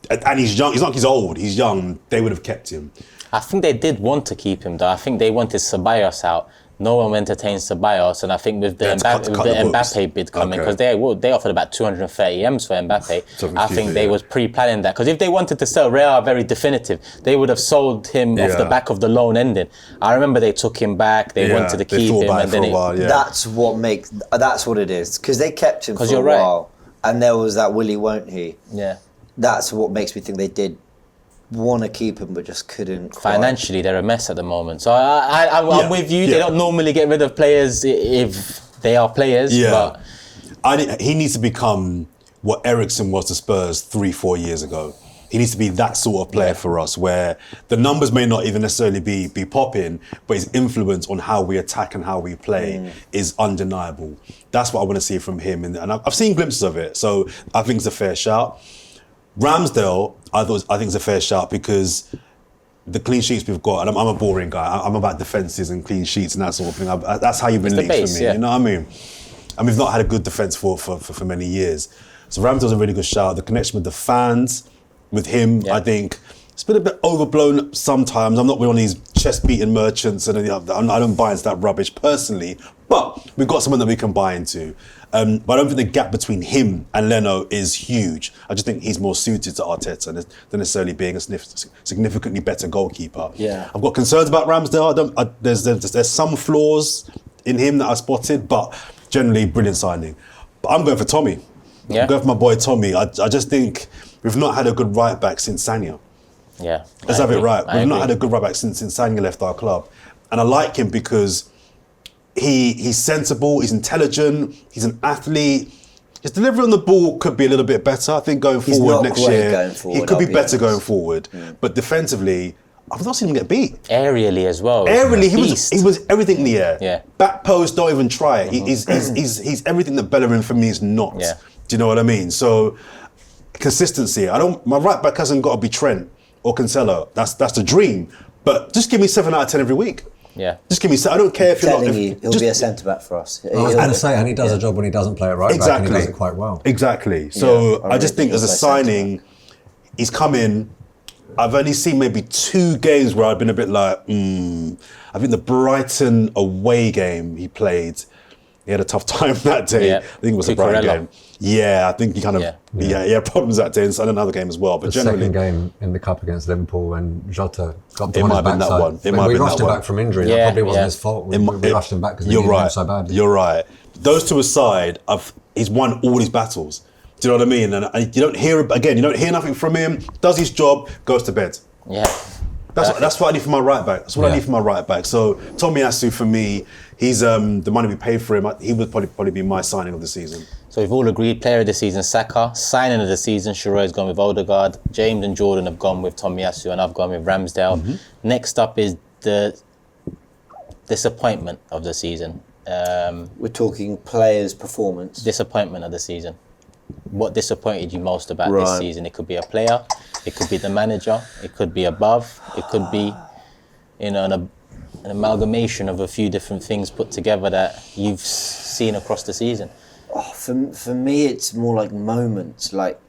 And he's young. He's not like he's old. He's young. They would have kept him. I think they did want to keep him, though. I think they wanted Ceballos out. No one entertained Ceballos, and I think with the Mbappe bid coming, because they offered about 230 M's for Mbappe. I think they was pre-planning that, because if they wanted to sell, Real are very definitive. They would have sold him off the back of the loan ending. I remember they took him back. They wanted to keep him, and then that's what it is, because they kept him for a while, and there was that will he, won't he? Yeah, that's what makes me think they did want to keep him but just couldn't quite. Financially they're a mess at the moment, so I'm with you. They don't normally get rid of players if they are players, but he needs to become what Eriksen was to Spurs 3-4 years ago. He needs to be that sort of player for us, where the numbers may not even necessarily be popping, but his influence on how we attack and how we play is undeniable. That's what I want to see from him, and I've seen glimpses of it, so I think it's a fair shout. Ramsdale, I think it's a fair shout, because the clean sheets we've got, and I'm a boring guy. I'm about defences and clean sheets and that sort of thing. That's how you've been linked for me. You know what I mean? And we've not had a good defence for many years. So Ramsdale's a really good shout. The connection with the fans, with him, I think it's been a bit overblown sometimes. I'm not one of these chest-beating merchants, and I don't buy into that rubbish personally. But we've got someone that we can buy into. But I don't think the gap between him and Leno is huge. I just think he's more suited to Arteta than necessarily being a significantly better goalkeeper. Yeah. I've got concerns about Ramsdale. There's some flaws in him that I spotted, but generally brilliant signing. But I'm going for Tommy. I'm going for my boy Tommy. I just think we've not had a good right back since Sanya. Yeah. Let's have it right. We've not had a good right back since Sanya left our club. And I like him because he's sensible, he's intelligent, he's an athlete. His delivery on the ball could be a little bit better. I think going forward next year, he could be better going forward. But defensively, I've not seen him get beat. Aerially as well. Aerially, he was everything in the air. Yeah. Back post, don't even try it. He's everything that Bellerin for me is not. Yeah. Do you know what I mean? So consistency. My right back hasn't got to be Trent or Cancelo. That's the dream. But just give me 7 out of 10 every week. Yeah. Just give me. I don't care if you're not. He'll be a centre back for us. I was going to say, and he does a job when he doesn't play it right back, and he does it quite well. Exactly. So I just think as a signing, he's come in. I've only seen maybe 2 games where I've been a bit like, I think the Brighton away game he played, he had a tough time that day. I think it was a Brighton game. Yeah, I think he kind of he had problems that day, and another game as well. But the generally, second game in the cup against Liverpool when Jota got it might have been that one. We rushed him back from injury. That probably wasn't his fault. We rushed him back because we needed him so badly. You're right. Those two aside, he's won all his battles. Do you know what I mean? And you don't hear nothing from him. Does his job, goes to bed. Yeah. That's what I need for my right back. That's what I need for my right back. So Tomiyasu for me, he's the money we paid for him. He would probably be my signing of the season. So we've all agreed, player of the season, Saka. Signing of the season, Sheroy has gone with Odegaard. James and Jordan have gone with Tomiyasu, and I've gone with Ramsdale. Next up is the disappointment of the season. We're talking players' performance. Disappointment of the season. What disappointed you most about this season? It could be a player, it could be the manager, it could be above, it could be an amalgamation of a few different things put together that you've seen across the season. For me, it's more like moments, like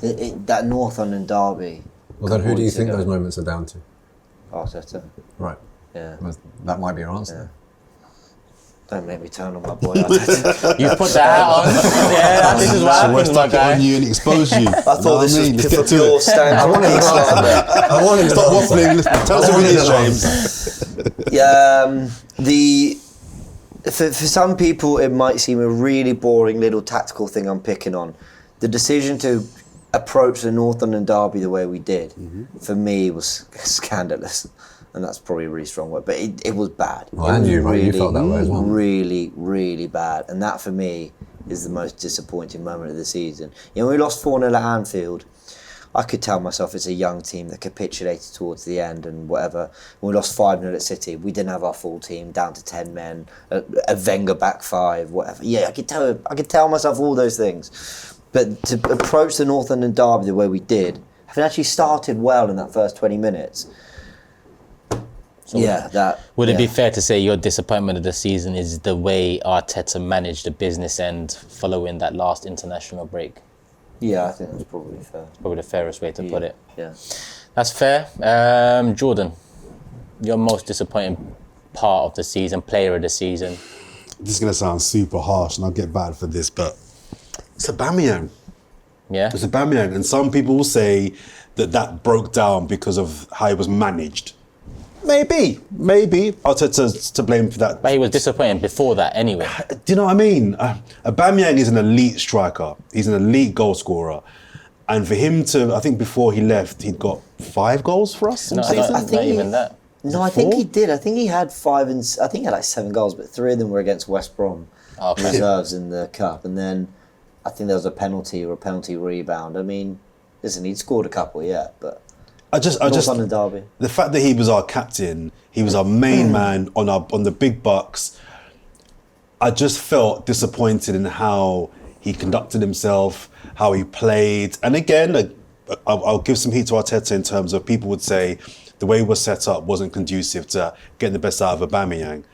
that North London derby. Well, then who do you think those moments are down to? Arteta. Right. Yeah. Well, that might be your answer. Yeah. Don't make me turn on my boy Arteta. You put that on. Yeah, this is what happens, my guy. on you and expose you. I thought this was Let's get pure stand. I want him to Stop waffling. Tell us who it is, James. For some people, it might seem a really boring little tactical thing I'm picking on. The decision to approach the North London derby the way we did, for me, was scandalous. And that's probably a really strong word, but it was bad. Well, and you, right? You felt that way as well. Really, really bad. And that, for me, is the most disappointing moment of the season. When we lost 4-0 at Anfield, I could tell myself it's a young team that capitulated towards the end and whatever. When we lost 5-0 at City, we didn't have our full team, down to 10 men, a Wenger back 5, whatever. Yeah, I could tell myself all those things. But to approach the North London derby the way we did, having actually started well in that first 20 minutes, so would it be fair to say your disappointment of the season is the way Arteta managed the business end following that last international break? Yeah, I think that's probably fair. Probably the fairest way to put it. Yeah. That's fair. Jordan, your most disappointing part of the season, player of the season? This is going to sound super harsh and I'll get bad for this, but it's Aubameyang. Yeah? It's Aubameyang. And some people will say that broke down because of how he was managed. Maybe. Arteta's to blame for that. But he was disappointing before that anyway. Do you know what I mean? Aubameyang is an elite striker. He's an elite goal scorer. And for him to, I think before he left, he'd got 5 goals for us in the season. Not even that. No, I think he did. I think he had 5 and I think he had like 7 goals, but 3 of them were against West Brom reserves in the cup, and then I think there was a penalty or a penalty rebound. I mean, listen, he'd scored a couple, yeah, but I just on the derby. The fact that he was our captain, he was our main man on the big bucks. I just felt disappointed in how he conducted himself, how he played, and again, I'll give some heat to Arteta in terms of people would say the way it was set up wasn't conducive to getting the best out of Aubameyang.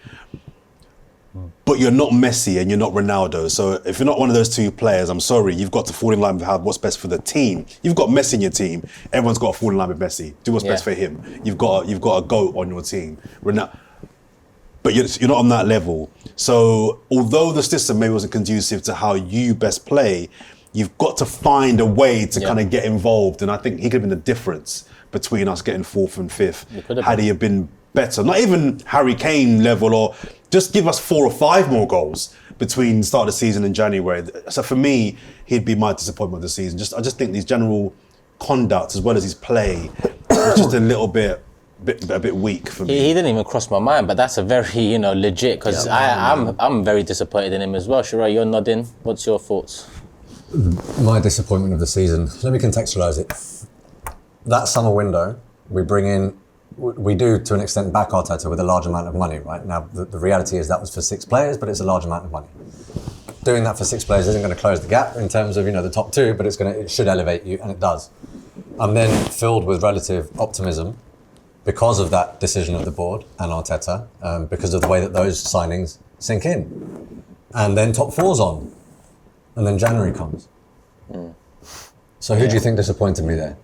But you're not Messi and you're not Ronaldo. So if you're not one of those two players, I'm sorry, you've got to fall in line with what's best for the team. You've got Messi in your team. Everyone's got to fall in line with Messi. Do what's best for him. You've got a GOAT on your team. But you're not on that level. So although the system maybe wasn't conducive to how you best play, you've got to find a way to kind of get involved. And I think he could have been the difference between us getting 4th and 5th had he have been better. Not even Harry Kane level, or just give us 4 or 5 more goals between the start of the season and January. So for me, he'd be my disappointment of the season. I just think his general conduct as well as his play was just a little bit weak for me. He didn't even cross my mind, but that's a very legit, because I'm very disappointed in him as well. Sheroy, you're nodding. What's your thoughts? My disappointment of the season. Let me contextualise it. That summer window, we do to an extent back Arteta with a large amount of money, right? Now, the reality is that was for 6 players, but it's a large amount of money. Doing that for 6 players isn't going to close the gap in terms of, the top 2, but it should elevate you, and it does. I'm then filled with relative optimism because of that decision of the board and Arteta, because of the way that those signings sink in. And then top 4's on, and then January comes. So who do you think disappointed me there?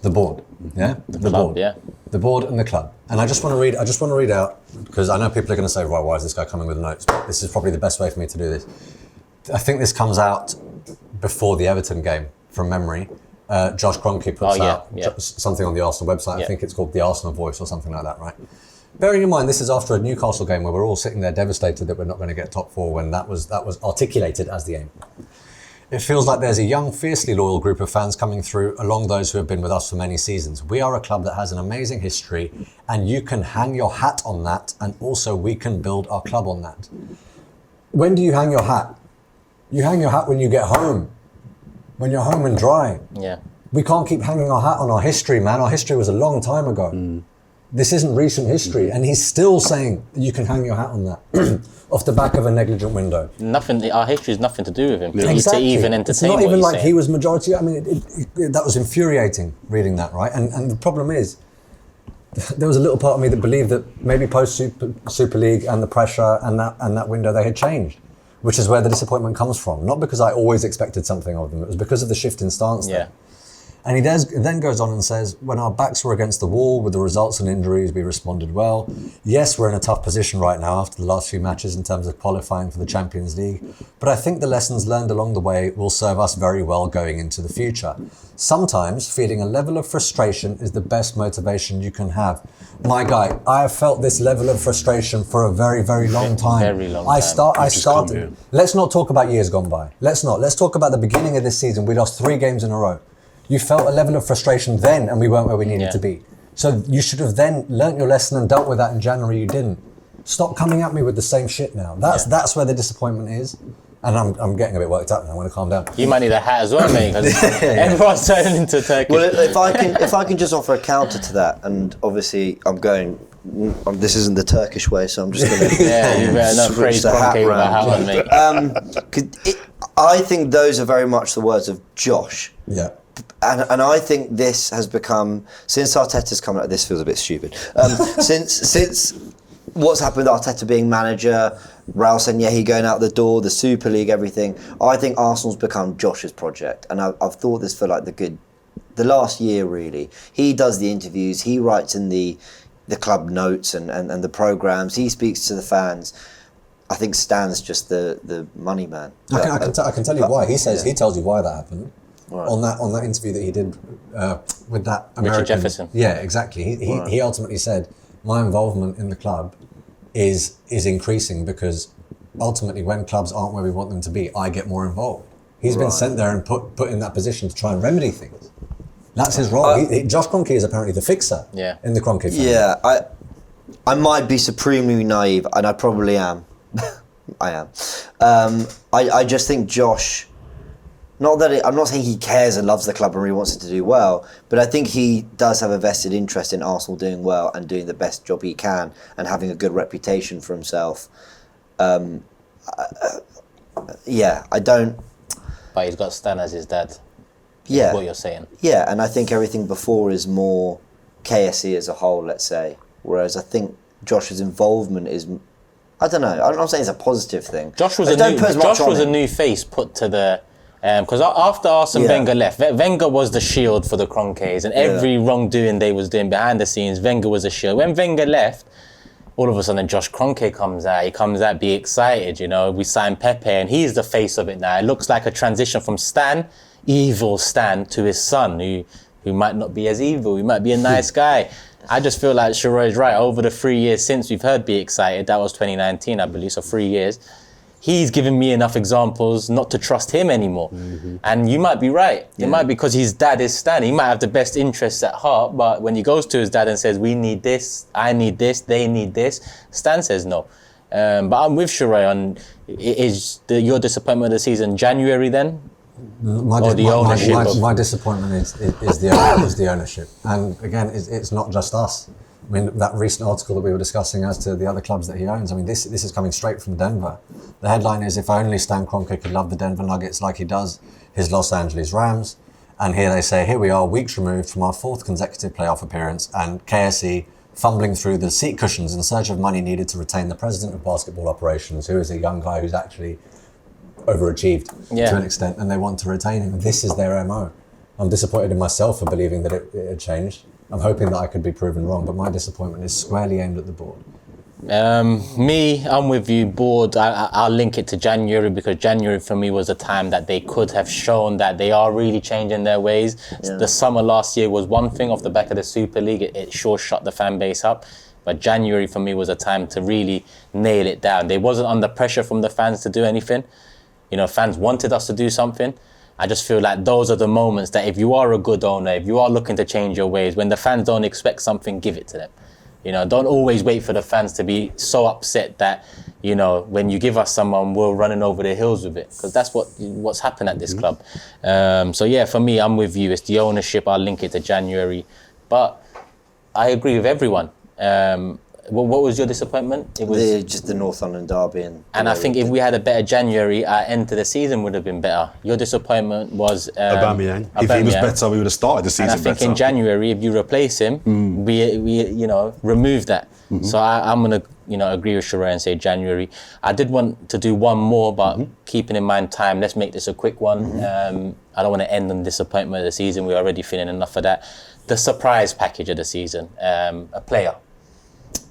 The board, yeah? The club, board. Yeah. The board and the club. And I just want to read out, because I know people are going to say, why is this guy coming with notes? But this is probably the best way for me to do this. I think this comes out before the Everton game, from memory. Josh Kroenke puts out something on the Arsenal website. I think it's called the Arsenal Voice or something like that, right? Bearing in mind, this is after a Newcastle game where we're all sitting there devastated that we're not going to get top 4 when that was articulated as the aim. It feels like there's a young, fiercely loyal group of fans coming through along those who have been with us for many seasons. We are a club that has an amazing history, and you can hang your hat on that, and also we can build our club on that. When do you hang your hat? You hang your hat when you get home, when you're home and dry. Yeah. We can't keep hanging our hat on our history, man. Our history was a long time ago. This isn't recent history, and he's still saying you can hang your hat on that off the back of a negligent window. Nothing. Our history has nothing to do with him. Yeah. Exactly. To even entertain. It's not even like saying. He was majority. I mean, that was infuriating reading that, right? And the problem is, there was a little part of me that believed that maybe post Super League and the pressure and that window they had changed, which is where the disappointment comes from. Not because I always expected something of them. It was because of the shift in stance there. And he then goes on and says, when our backs were against the wall with the results and injuries, we responded well. Yes, we're in a tough position right now after the last few matches in terms of qualifying for the Champions League. But I think the lessons learned along the way will serve us very well going into the future. Sometimes feeling a level of frustration is the best motivation you can have. My guy, I have felt this level of frustration for a very, very long time. Very long time. I started. Let's not talk about years gone by. Let's not. Let's talk about the beginning of this season. We lost 3 games in a row. You felt a level of frustration then, and we weren't where we needed to be. So you should have then learnt your lesson and dealt with that in January. You didn't. Stop coming at me with the same shit now. That's where the disappointment is. And I'm getting a bit worked up now. I want to calm down. You might need a hat as well, mate, because everyone's turning into Turkish. Well, if I can just offer a counter to that, and obviously this isn't the Turkish way, so I'm just going to you better not praise the hat round. Mate. I think those are very much the words of Josh. Yeah. And I think this has become, since Arteta's come out, this feels a bit stupid. Since what's happened with Arteta being manager, Rowe saying, yeah, he going out the door, the Super League, everything. I think Arsenal's become Josh's project. And I've thought this for like the last year, really. He does the interviews, he writes in the club notes and the programmes, he speaks to the fans. I think Stan's just the money man. I can tell you why. He tells you why that happened. Right. On that interview that he did with that American... Richard Jefferson. Yeah, exactly. He ultimately said, my involvement in the club is increasing because ultimately when clubs aren't where we want them to be, I get more involved. He's been sent there and put in that position to try and remedy things. That's his role. Josh Kroenke is apparently the fixer in the Kroenke family. Yeah, I might be supremely naive, and I probably am. I am. I just think Josh... I'm not saying he cares and loves the club and really wants it to do well, but I think he does have a vested interest in Arsenal doing well and doing the best job he can and having a good reputation for himself. I don't... But he's got Stan as his dad. Yeah. Is what you're saying. Yeah, and I think everything before is more KSE as a whole, let's say. Whereas I think Josh's involvement is... I don't know. I'm not saying it's a positive thing. Josh was a new face put to the... Because after Arsene Wenger left, Wenger was the shield for the Kroenkes, and every wrongdoing they was doing behind the scenes, Wenger was a shield. When Wenger left, all of a sudden Josh Kroenke comes out. He comes out, be excited, you know. We signed Pepe, and he's the face of it now. It looks like a transition from Stan, evil Stan, to his son, who might not be as evil. He might be a nice guy. I just feel like Sheroy is right. Over the 3 years since we've heard Be Excited, that was 2019, I believe, so 3 years. He's given me enough examples not to trust him anymore. Mm-hmm. And you might be right. It might be because his dad is Stan. He might have the best interests at heart, but when he goes to his dad and says, we need this, I need this, they need this, Stan says no. But I'm with Sheroy on, is your disappointment of the season January then? My disappointment is the ownership. And again, it's not just us. I mean, that recent article that we were discussing as to the other clubs that he owns, I mean, this is coming straight from Denver. The headline is, if only Stan Kroenke could love the Denver Nuggets like he does his Los Angeles Rams. And here they say, here we are, weeks removed from our 4th consecutive playoff appearance, and KSE fumbling through the seat cushions in search of money needed to retain the president of basketball operations, who is a young guy who's actually overachieved to an extent, and they want to retain him. This is their MO. I'm disappointed in myself for believing that it had changed. I'm hoping that I could be proven wrong, but my disappointment is squarely aimed at the board. I'm with you, board. I'll link it to January, because January for me was a time that they could have shown that they are really changing their ways. Yeah. The summer last year was one thing off the back of the Super League. It sure shut the fan base up. But January for me was a time to really nail it down. They wasn't under pressure from the fans to do anything. You know, fans wanted us to do something. I just feel like those are the moments that if you are a good owner, if you are looking to change your ways, when the fans don't expect something, give it to them. You know, don't always wait for the fans to be so upset that, you know, when you give us someone, we're running over the hills with it. Because that's what's happened at this club. So yeah, for me, I'm with you. It's the ownership. I'll link it to January. But I agree with everyone. What was your disappointment? It was just the North London derby. And I think if we had a better January, our end to the season would have been better. Your disappointment was Aubameyang. If he was better, we would have started the season better. And I think in January, if you replace him, we remove that. Mm-hmm. So I'm going to agree with Sheroy and say January. I did want to do one more, but keeping in mind time, let's make this a quick one. I don't want to end on disappointment of the season. We're already feeling enough of that. The surprise package of the season, a player.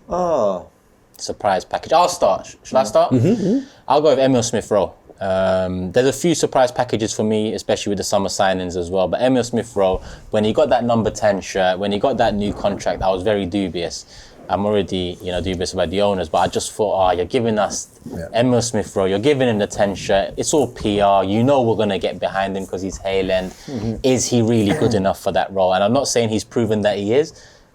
Oh. Surprise package. I'll start. Should I start? Mm-hmm. I'll go with Emil Smith-Rowe. There's a few surprise packages for me, especially with the summer signings as well. But Emil Smith-Rowe, when he got that number 10 shirt, when he got that new contract, I was very dubious. I'm already, dubious about the owners, but I just thought, you're giving us Emil Smith-Rowe, you're giving him the 10 shirt. It's all PR. You know we're going to get behind him because he's Hale End. Mm-hmm. Is he really good enough for that role? And I'm not saying he's proven that he is.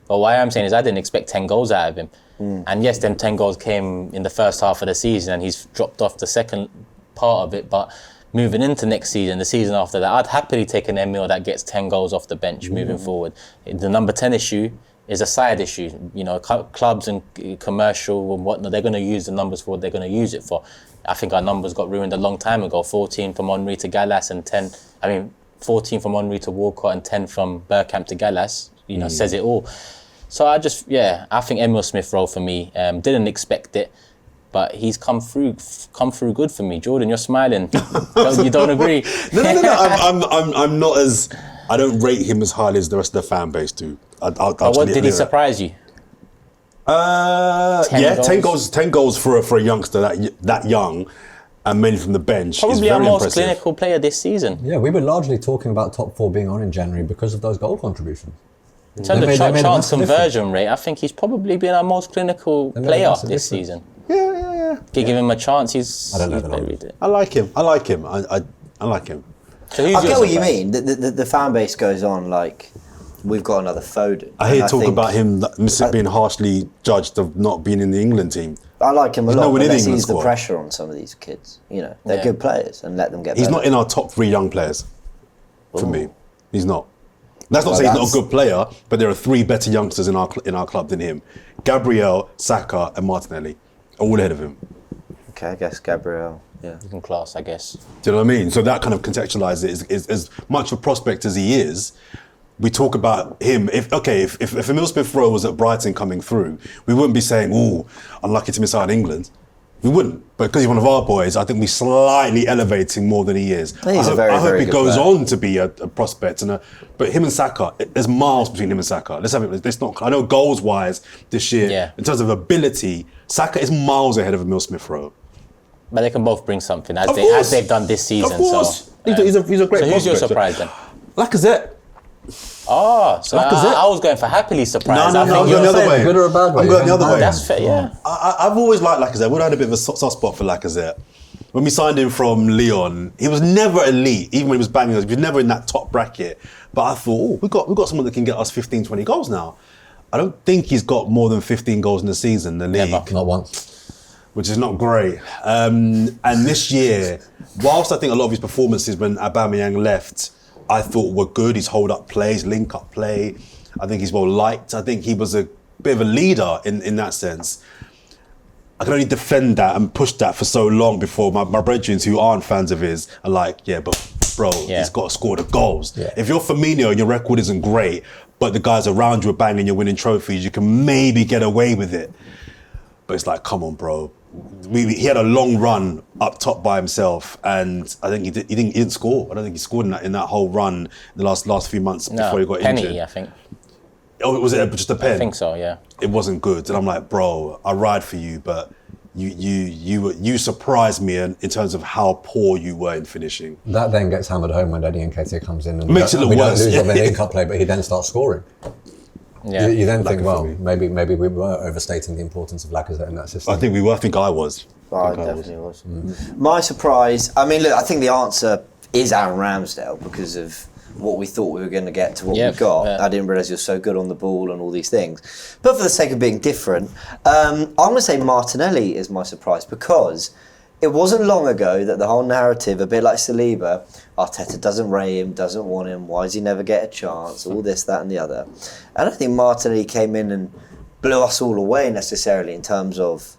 But what I am saying is I didn't expect 10 goals out of him. And yes, them 10 goals came in the first half of the season and he's dropped off the second part of it. But moving into next season, the season after that, I'd happily take an Emil that gets 10 goals off the bench moving forward. The number 10 issue is a side issue. You know, clubs and commercial and whatnot, they're going to use the numbers for what they're going to use it for. I think our numbers got ruined a long time ago. 14 from Henry to Gallas and 14 from Henry to Walcott and 10 from Bergkamp to Gallas, says it all. So I think Emil Smith-Rowe for me, didn't expect it, but he's come through good for me. Jordan, you're smiling. You don't agree? No. I'm not as. I don't rate him as highly as the rest of the fan base do. What did he surprise you? 10 goals for a youngster that young, and mainly from the bench. Probably our most impressive. clinical player this season. Yeah, we were largely talking about top 4 being on in January because of those goal contributions. In terms of chance conversion rate, I think he's probably been our most clinical player this season. Yeah. Give him a chance. I don't know. I like him. I like him. So who's I get your what you surprise? mean. The fan base goes on like, we've got another Foden. I hear talk think about him being harshly judged of not being in the England team. I like him a lot, nowhere but near the let's England ease the squad. pressure on some of these kids. You know, they're good players, and let them get He's better. not in our top 3 young players. For me, he's not. That's not Well, saying he's not a good player, but there are 3 better youngsters in our club than him: Gabriel, Saka, and Martinelli, all ahead of him. Okay, I guess Gabriel. Yeah. In class, I guess. Do you know what I mean? So that kind of contextualizes it. Is as much of a prospect as he is. We talk about him. If Emil Smith-Rowe was at Brighton coming through, we wouldn't be saying, "Oh, unlucky to miss out on England." We wouldn't, but because he's one of our boys, I think we slightly elevate him more than he is. I think he's a very, I hope very he good goes player. on to be a prospect. But him and Saka, there's miles between him and Saka. Let's have it. It's not. I know goals wise this year, in terms of ability, Saka is miles ahead of Emil Smith-Rowe. But they can both bring something as Of they've course. done this season. Of course, So, he's a great. So who's your prospect. surprise then? Lacazette. Oh, so Lacazette. I was going for happily surprised. No, I think I'm you're going the other way. Good or a bad way? I'm going the other way. That's fair, yeah. I've always liked Lacazette. We've had a bit of a soft spot for Lacazette. When we signed him from Lyon, he was never elite, even when he was banging us. He was never in that top bracket. But I thought, we've got someone that can get us 15, 20 goals now. I don't think he's got more than 15 goals in the season, the league. Never. Not once. Which is not great. And this year, whilst I think a lot of his performances when Aubameyang left, I thought were good. His hold-up play, his link-up play. I think he's well liked. I think he was a bit of a leader in that sense. I can only defend that and push that for so long before my brethren who aren't fans of his are like, yeah, but bro, he's got to score the goals. Yeah. If you're Firmino and your record isn't great, but the guys around you are banging, you're winning trophies, you can maybe get away with it. But it's like, come on, bro. He had a long run up top by himself, and I think he didn't score. I don't think he scored in that whole run in the last few months before he got injured. Penny, I think. Oh, was it just a pen? I think so, yeah. It wasn't good, and I'm like, bro, I ride for you, but you surprised me in terms of how poor you were in finishing. That then gets hammered home when Eddie Nketiah comes in and Makes it look we worse. don't lose on the link-up play, but he then starts scoring. Yeah. You then think, well, for me. maybe we were overstating the importance of Lacazette in that system. I think we were. I think I was. I definitely was. My surprise, I mean, look, I think the answer is Aaron Ramsdale because of what we thought we were going to get to what we got. Yeah. I didn't realise he was so good on the ball and all these things. But for the sake of being different, I'm going to say Martinelli is my surprise because it wasn't long ago that the whole narrative, a bit like Saliba, Arteta doesn't rate him, doesn't want him, why does he never get a chance, all this, that and the other. I don't think Martinelli came in and blew us all away necessarily in terms of,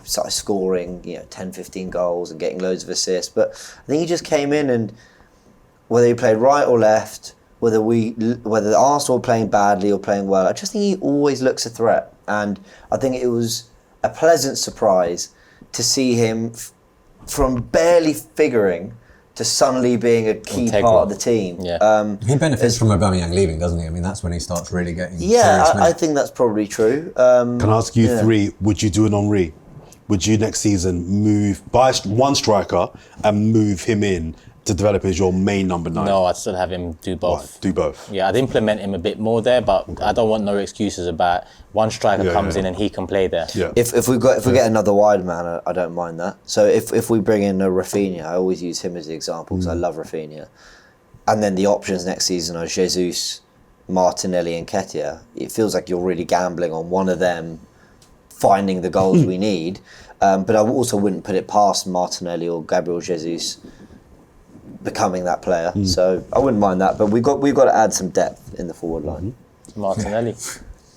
started scoring, 10, 15 goals and getting loads of assists. But I think he just came in and whether he played right or left, whether the Arsenal were playing badly or playing well, I just think he always looks a threat. And I think it was a pleasant surprise to see him from barely figuring to suddenly being a key part of the team. Yeah. He benefits from Aubameyang leaving, doesn't he? I mean, that's when he starts really getting serious Yeah, I minutes. think that's probably true. Can I ask you three, would you do an Henri? Would you next season buy one striker and move him in to develop as your main number 9? No, I'd still have him do both. Right, do both. Yeah, I'd implement him a bit more there, but I don't want no excuses about one striker comes in and he can play there. Yeah. If we get another wide man, I don't mind that. So if we bring in a Rafinha, I always use him as the example because I love Rafinha. And then the options next season are Jesus, Martinelli and Nketiah. It feels like you're really gambling on one of them finding the goals we need. But I also wouldn't put it past Martinelli or Gabriel Jesus becoming that player. So I wouldn't mind that. But we've got to add some depth in the forward line. Martinelli.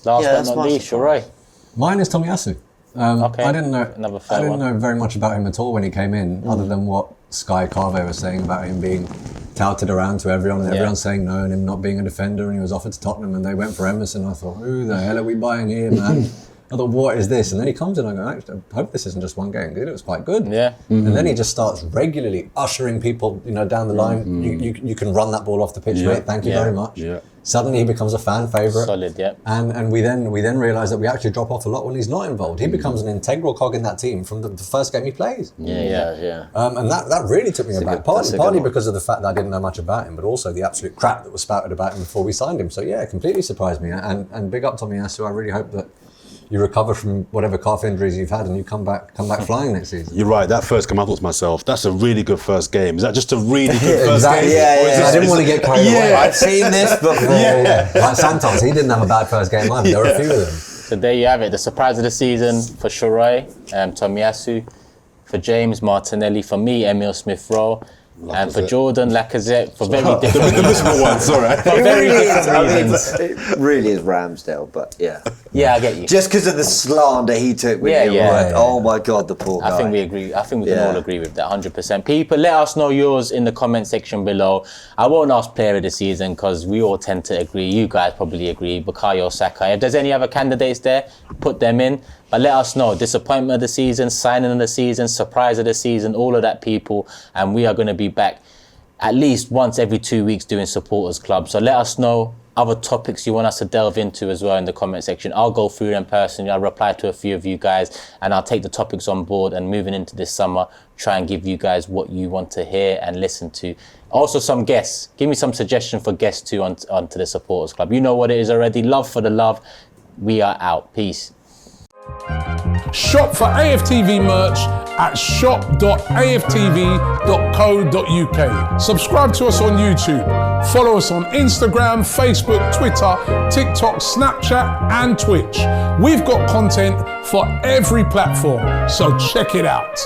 Last Yeah, but that's not my least, surprise. Sheroy. Mine is Tomiyasu. Okay. I didn't Another fair know one. very much about him at all when he came in, other than what Sky Carve was saying about him being touted around to everyone, and everyone saying no, and him not being a defender, and he was offered to Tottenham, and they went for Emerson. I thought, who the hell are we buying here, man? I thought, what is this? And then he comes in and I go, actually, I hope this isn't just one game, dude. It was quite good. Yeah. And then he just starts regularly ushering people, down the line. You can run that ball off the pitch, mate. Thank you very much. Yeah. Suddenly he becomes a fan favourite. Solid, yeah. And we then realise that we actually drop off a lot when he's not involved. He becomes an integral cog in that team from the first game he plays. Yeah. And that really took me aback. Partly one. because of the fact that I didn't know much about him, but also the absolute crap that was spouted about him before we signed him. So yeah, it completely surprised me. And big up Tomiyasu. I really hope that you recover from whatever calf injuries you've had and you come back flying next season. You're right. That first game, I thought to myself, that's a really good first game. Is that just a really good first Exactly. game? Yeah. I didn't want to get carried away. I've seen this before. Like Santos, he didn't have a bad first game either. There were a few of them. So there you have it. The surprise of the season for Sheroy, Tomiyasu, for James Martinelli, for me, Emil Smith-Rowe, and for Jordan Lacazette, for very different The miserable ones, all right. for very different reasons. It really is Ramsdale, but yeah. Yeah, I get you. Just because of the slander he took with him. Yeah. Oh my God, the poor guy. I think we agree. I think we can all agree with that 100%. People, let us know yours in the comment section below. I won't ask player of the season because we all tend to agree. You guys probably agree. Bukayo Saka. If there's any other candidates there, put them in. But let us know. Disappointment of the season, signing of the season, surprise of the season, all of that, people. And we are going to be back at least once every 2 weeks doing supporters club. So let us know other topics you want us to delve into as well in the comment section. I'll go through them personally. I'll reply to a few of you guys and I'll take the topics on board, and moving into this summer, try and give you guys what you want to hear and listen to. Also some guests. Give me some suggestion for guests too onto the supporters club. You know what it is already. Love for the love. We are out. Peace. Shop for AFTV merch at shop.aftv.co.uk. Subscribe to us on YouTube. Follow us on Instagram, Facebook, Twitter, TikTok, Snapchat, and Twitch. We've got content for every platform, so check it out.